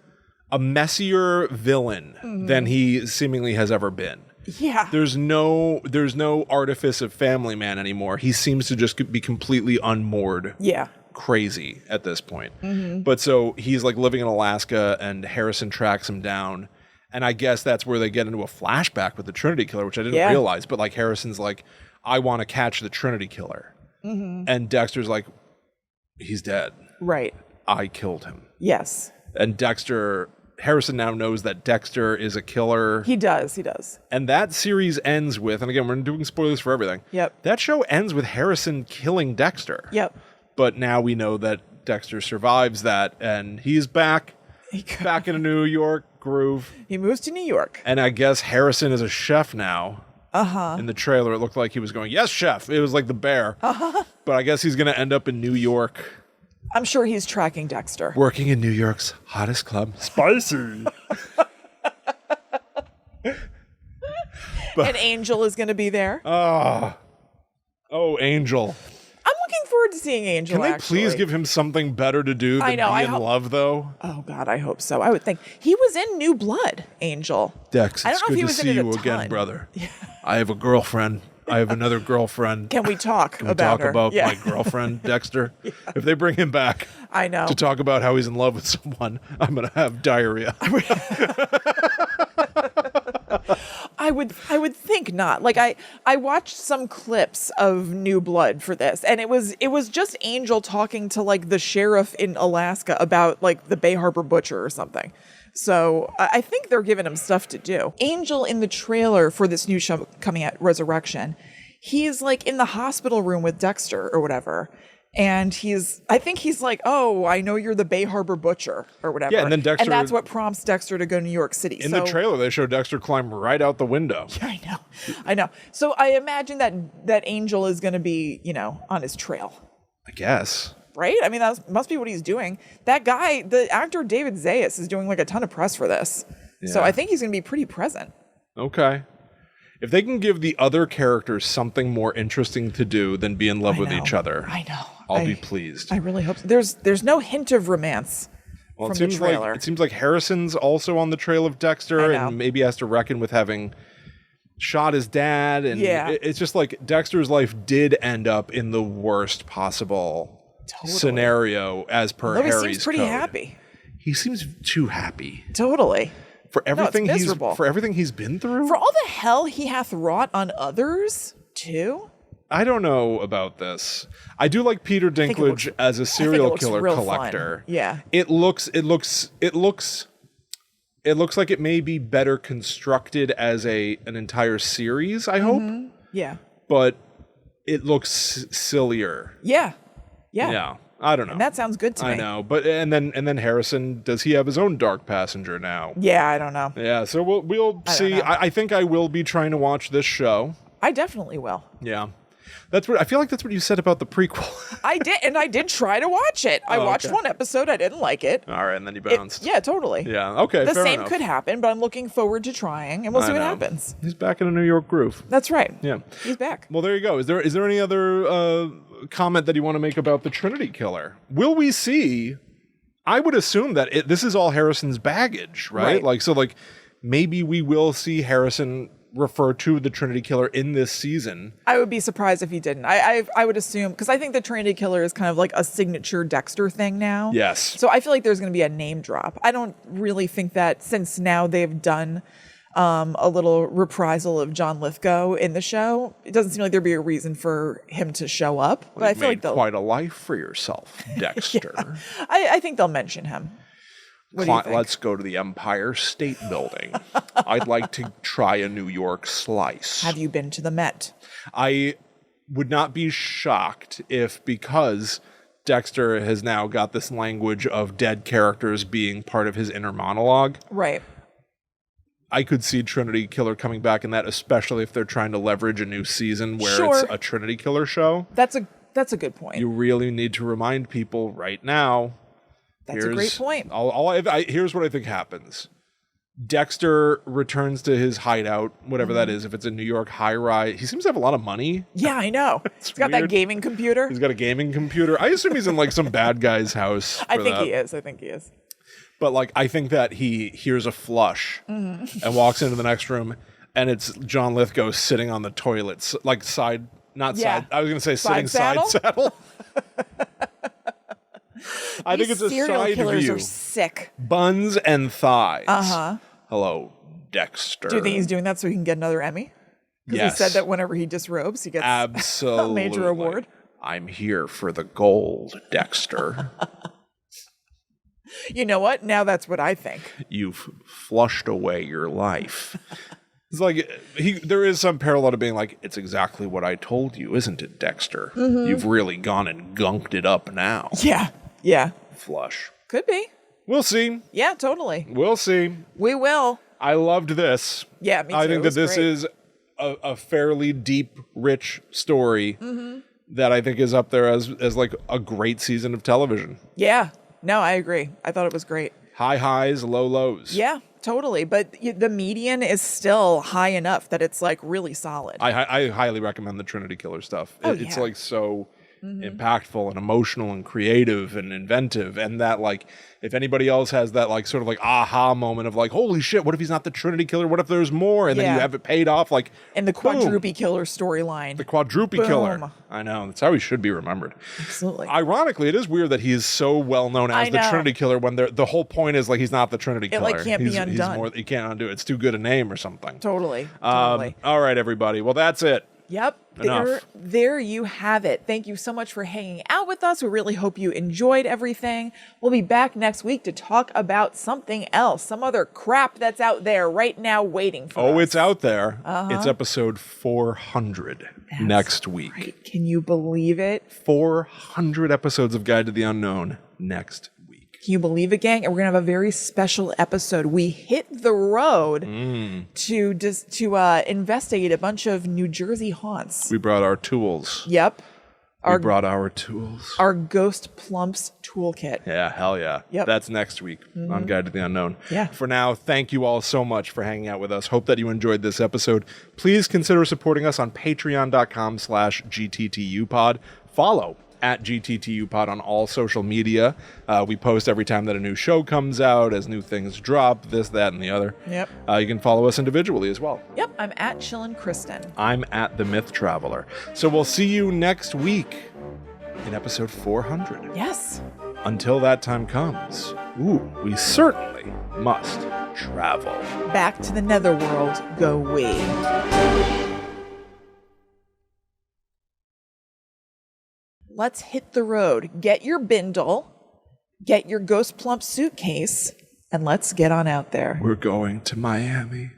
villain than he seemingly has ever been. Yeah. There's no artifice of Family Man anymore. He seems to just be completely unmoored. Yeah. Crazy at this point. But so he's like living in Alaska, and Harrison tracks him down. And I guess that's where they get into a flashback with the Trinity Killer, which I didn't realize. But like, Harrison's like, I want to catch the Trinity Killer. And Dexter's like, he's dead. Right. I killed him. Yes. And Harrison now knows that Dexter is a killer. He does. And that series ends with, and again, we're doing spoilers for everything. Yep. That show ends with Harrison killing Dexter. Yep. But now we know that Dexter survives that, and he's back in a New York groove. He moves to New York. And I guess Harrison is a chef now. In the trailer, it looked like he was going, yes, chef. It was like the bear. But I guess he's going to end up in New York. I'm sure he's tracking Dexter. Working in New York's hottest club. Spicy. And Angel is going to be there. Oh, Angel. I'm looking forward to seeing Angel. Can they please give him something better to do than be in love, though? Oh, God, I hope so. I would think. He was in New Blood, Angel. Dex, I it's don't know if good he to was see in it a you again, ton. brother. I have a girlfriend. I have another girlfriend. Can we talk Can we about talk her? about my girlfriend, Dexter? If they bring him back I know. to talk about how he's in love with someone, I'm going to have diarrhea. I would think not. Like, I watched some clips of New Blood for this, and it was just Angel talking to like the sheriff in Alaska about like the Bay Harbor Butcher or something. So I think they're giving him stuff to do. Angel in the trailer for this new show coming out, Resurrection, he's like in the hospital room with Dexter or whatever. And I think he's like, oh, I know you're the Bay Harbor Butcher or whatever. Yeah, and then Dexter... And that's what prompts Dexter to go to New York City. In the trailer, they show Dexter climb right out the window. Yeah, I know. So I imagine that Angel is going to be, on his trail. I guess. Right? I mean, that must be what he's doing. That guy, the actor David Zayas, is doing like a ton of press for this. So Yeah. I think he's going to be pretty present. Okay. If they can give the other characters something more interesting to do than be in love with each other, I know. I'll be pleased. I really hope so. There's no hint of romance from the trailer. It seems like Harrison's also on the trail of Dexter I know. and maybe has to reckon with having shot his dad. And Yeah. it's just like Dexter's life did end up in the worst possible scenario as per Although Harry's he seems pretty code. happy. He seems too happy. Totally. For everything miserable. he's been through? For all the hell he hath wrought on others, too. I don't know about this. I do like Peter Dinklage as a serial killer collector. Fun. Yeah. It looks like it may be better constructed as an entire series, I hope. Yeah. But it looks sillier. Yeah. Yeah. I don't know. And that sounds good to me. I know. But and then Harrison, does he have his own Dark Passenger now? Yeah, I don't know. Yeah, so we'll see. I think I will be trying to watch this show. I definitely will. Yeah. I feel like that's what you said about the prequel. I did try to watch it. I watched one episode. I didn't like it. All right, and then you bounced. Yeah, totally. Yeah, okay, The fair same enough. could happen, but I'm looking forward to trying, and we'll see what know. happens. He's back in a New York groove. That's right. Yeah. He's back. Well, there you go. Is there any other comment that you want to make about the Trinity Killer? Will we see? I would assume that this is all Harrison's baggage, right? Right. Maybe we will see Harrison refer to the Trinity Killer in this season. I would be surprised if he didn't. I would assume, because I think the Trinity Killer is kind of like a signature Dexter thing now. Yes. So I feel like there's going to be a name drop. I don't really think that, since now they've done a little reprisal of John Lithgow in the show, it doesn't seem like there'd be a reason for him to show up. But I feel like they'll quite a life for yourself, Dexter. I think they'll mention him. What do you think? Let's go to the Empire State Building. I'd like to try a New York slice. Have you been to the Met? I would not be shocked if, because Dexter has now got this language of dead characters being part of his inner monologue. Right. I could see Trinity Killer coming back in that, especially if they're trying to leverage a new season where Sure. it's a Trinity Killer show. That's a good point. You really need to remind people right now. That's a great point. Here's what I think happens. Dexter returns to his hideout, whatever that is. If it's a New York high rise, he seems to have a lot of money. Yeah, I know. He's got that weird. gaming computer. He's got a gaming computer. I assume he's in like some bad guy's house. I think he is. But I think that he hears a flush and walks into the next room, and it's John Lithgow sitting on the toilet, side. I was going to say sitting side saddle. I think it's a serial side killers view. Are sick. Buns and thighs. Hello, Dexter. Do you think he's doing that so he can get another Emmy? Because Yes. he said that whenever he disrobes, he gets Absolutely. a major award. I'm here for the gold, Dexter. You know what? Now that's what I think. You've flushed away your life. It's like there is some parallel to being like, it's exactly what I told you, isn't it, Dexter? You've really gone and gunked it up now. Yeah. Flush. Could be. We'll see. Yeah, totally. We'll see. We will. I loved this. Yeah, me too. I think It that was this great. is a fairly deep, rich story that I think is up there as like a great season of television. Yeah. No, I agree. I thought it was great. High highs, low lows. Yeah, totally. But the median is still high enough that it's like really solid. I highly recommend the Trinity Killer stuff. It's like so impactful and emotional and creative and inventive, and that if anybody else has that sort of aha moment of holy shit, what if he's not the Trinity Killer? What if there's more? And then you have it paid off and the quadruple killer storyline. The quadruple killer. I know. That's how he should be remembered. Absolutely. Ironically, it is weird that he is so well known as the Trinity Killer when the whole point is he's not the Trinity Killer. It can't be undone. He can't undo it. It's too good a name or something. Totally. All right, everybody. Well, that's it. Yep. There you have it. Thank you so much for hanging out with us. We really hope you enjoyed everything. We'll be back next week to talk about something else, some other crap that's out there right now waiting for us. Oh, it's out there. It's episode 400 next week. Right. Can you believe it? 400 episodes of Guide to the Unknown next week. Can you believe it, gang? And we're going to have a very special episode. We hit the road to investigate a bunch of New Jersey haunts. We brought our tools. Yep. We brought our tools. Our Ghost Plumps toolkit. Yeah, hell yeah. Yep. That's next week on Guide to the Unknown. Yeah. For now, thank you all so much for hanging out with us. Hope that you enjoyed this episode. Please consider supporting us on patreon.com/GTTUpod. Follow at GTTUpod on all social media. We post every time that a new show comes out, as new things drop, this, that, and the other. Yep. You can follow us individually as well. Yep, I'm at Chillin' Kristen. I'm at The Myth Traveler. So we'll see you next week in episode 400. Yes. Until that time comes, we certainly must travel. Back to the netherworld go we. Let's hit the road. Get your bindle, get your Ghost Plump suitcase, and let's get on out there. We're going to Miami.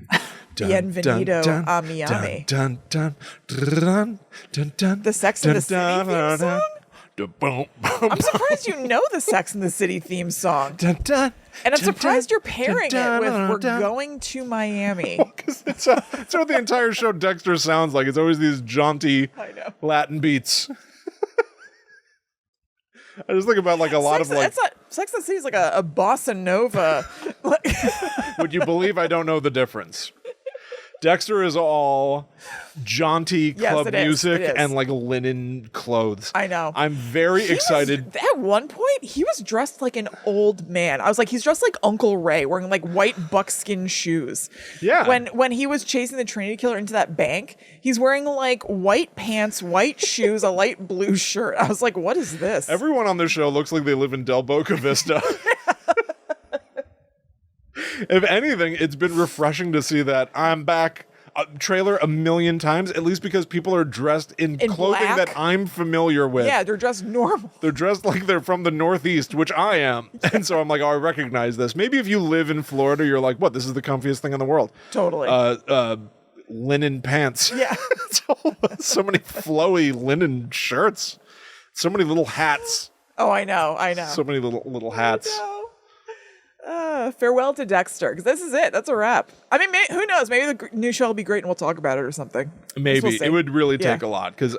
Bienvenido a Miami. Dun, dun, dun, dun, dun, The Sex and the City theme song? I'm surprised you know the Sex and the City theme song. And I'm surprised you're pairing it with We're Going to Miami. Because it's what the entire show Dexter sounds like. It's always these jaunty Latin beats. I just think about like a lot of like... Sex and the City is like a bossa nova. Would you believe I don't know the difference? Dexter is all jaunty club music and like linen clothes. I know. I'm very excited. At one point, he was dressed like an old man. I was like, he's dressed like Uncle Ray, wearing like white buckskin shoes. Yeah. When he was chasing the Trinity Killer into that bank, he's wearing like white pants, white shoes, a light blue shirt. I was like, what is this? Everyone on this show looks like they live in Del Boca Vista. If anything, it's been refreshing to see that I'm back trailer a million times, at least because people are dressed in clothing black? that I'm familiar with. Yeah, they're dressed normal. They're dressed like they're from the Northeast, which I am. And so I'm like, oh, I recognize this. Maybe if you live in Florida, you're like, what? This is the comfiest thing in the world. Totally. Linen pants. Yeah. So many flowy linen shirts. So many little hats. Oh, I know. So many little hats. Farewell to Dexter, because this is it. That's a wrap. I mean, who knows? Maybe the new show will be great and we'll talk about it or something. Maybe. It would really take a lot, because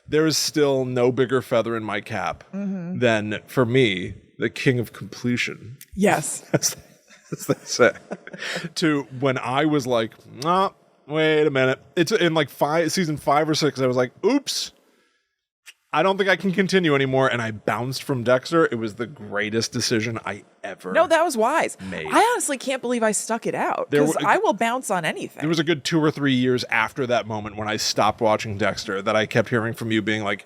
there is still no bigger feather in my cap than, for me, the king of completion. Yes. As they say. To when I was like, wait a minute. It's in like season 5 or 6. I was like, oops. I don't think I can continue anymore, and I bounced from Dexter. It was the greatest decision I ever No, that was wise. made. I honestly can't believe I stuck it out, because I will bounce on anything. There was a good 2 or 3 years after that moment when I stopped watching Dexter that I kept hearing from you being like,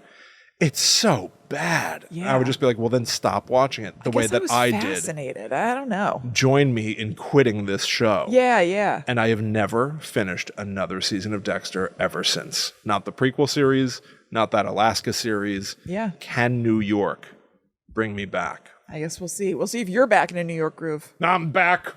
it's so bad. Yeah. I would just be like, well, then stop watching it the way that I did. Fascinated. I don't know. Join me in quitting this show. Yeah. And I have never finished another season of Dexter ever since. Not the prequel series, not that Alaska series. Yeah. Can New York bring me back? I guess we'll see. We'll see if you're back in a New York groove. I'm back.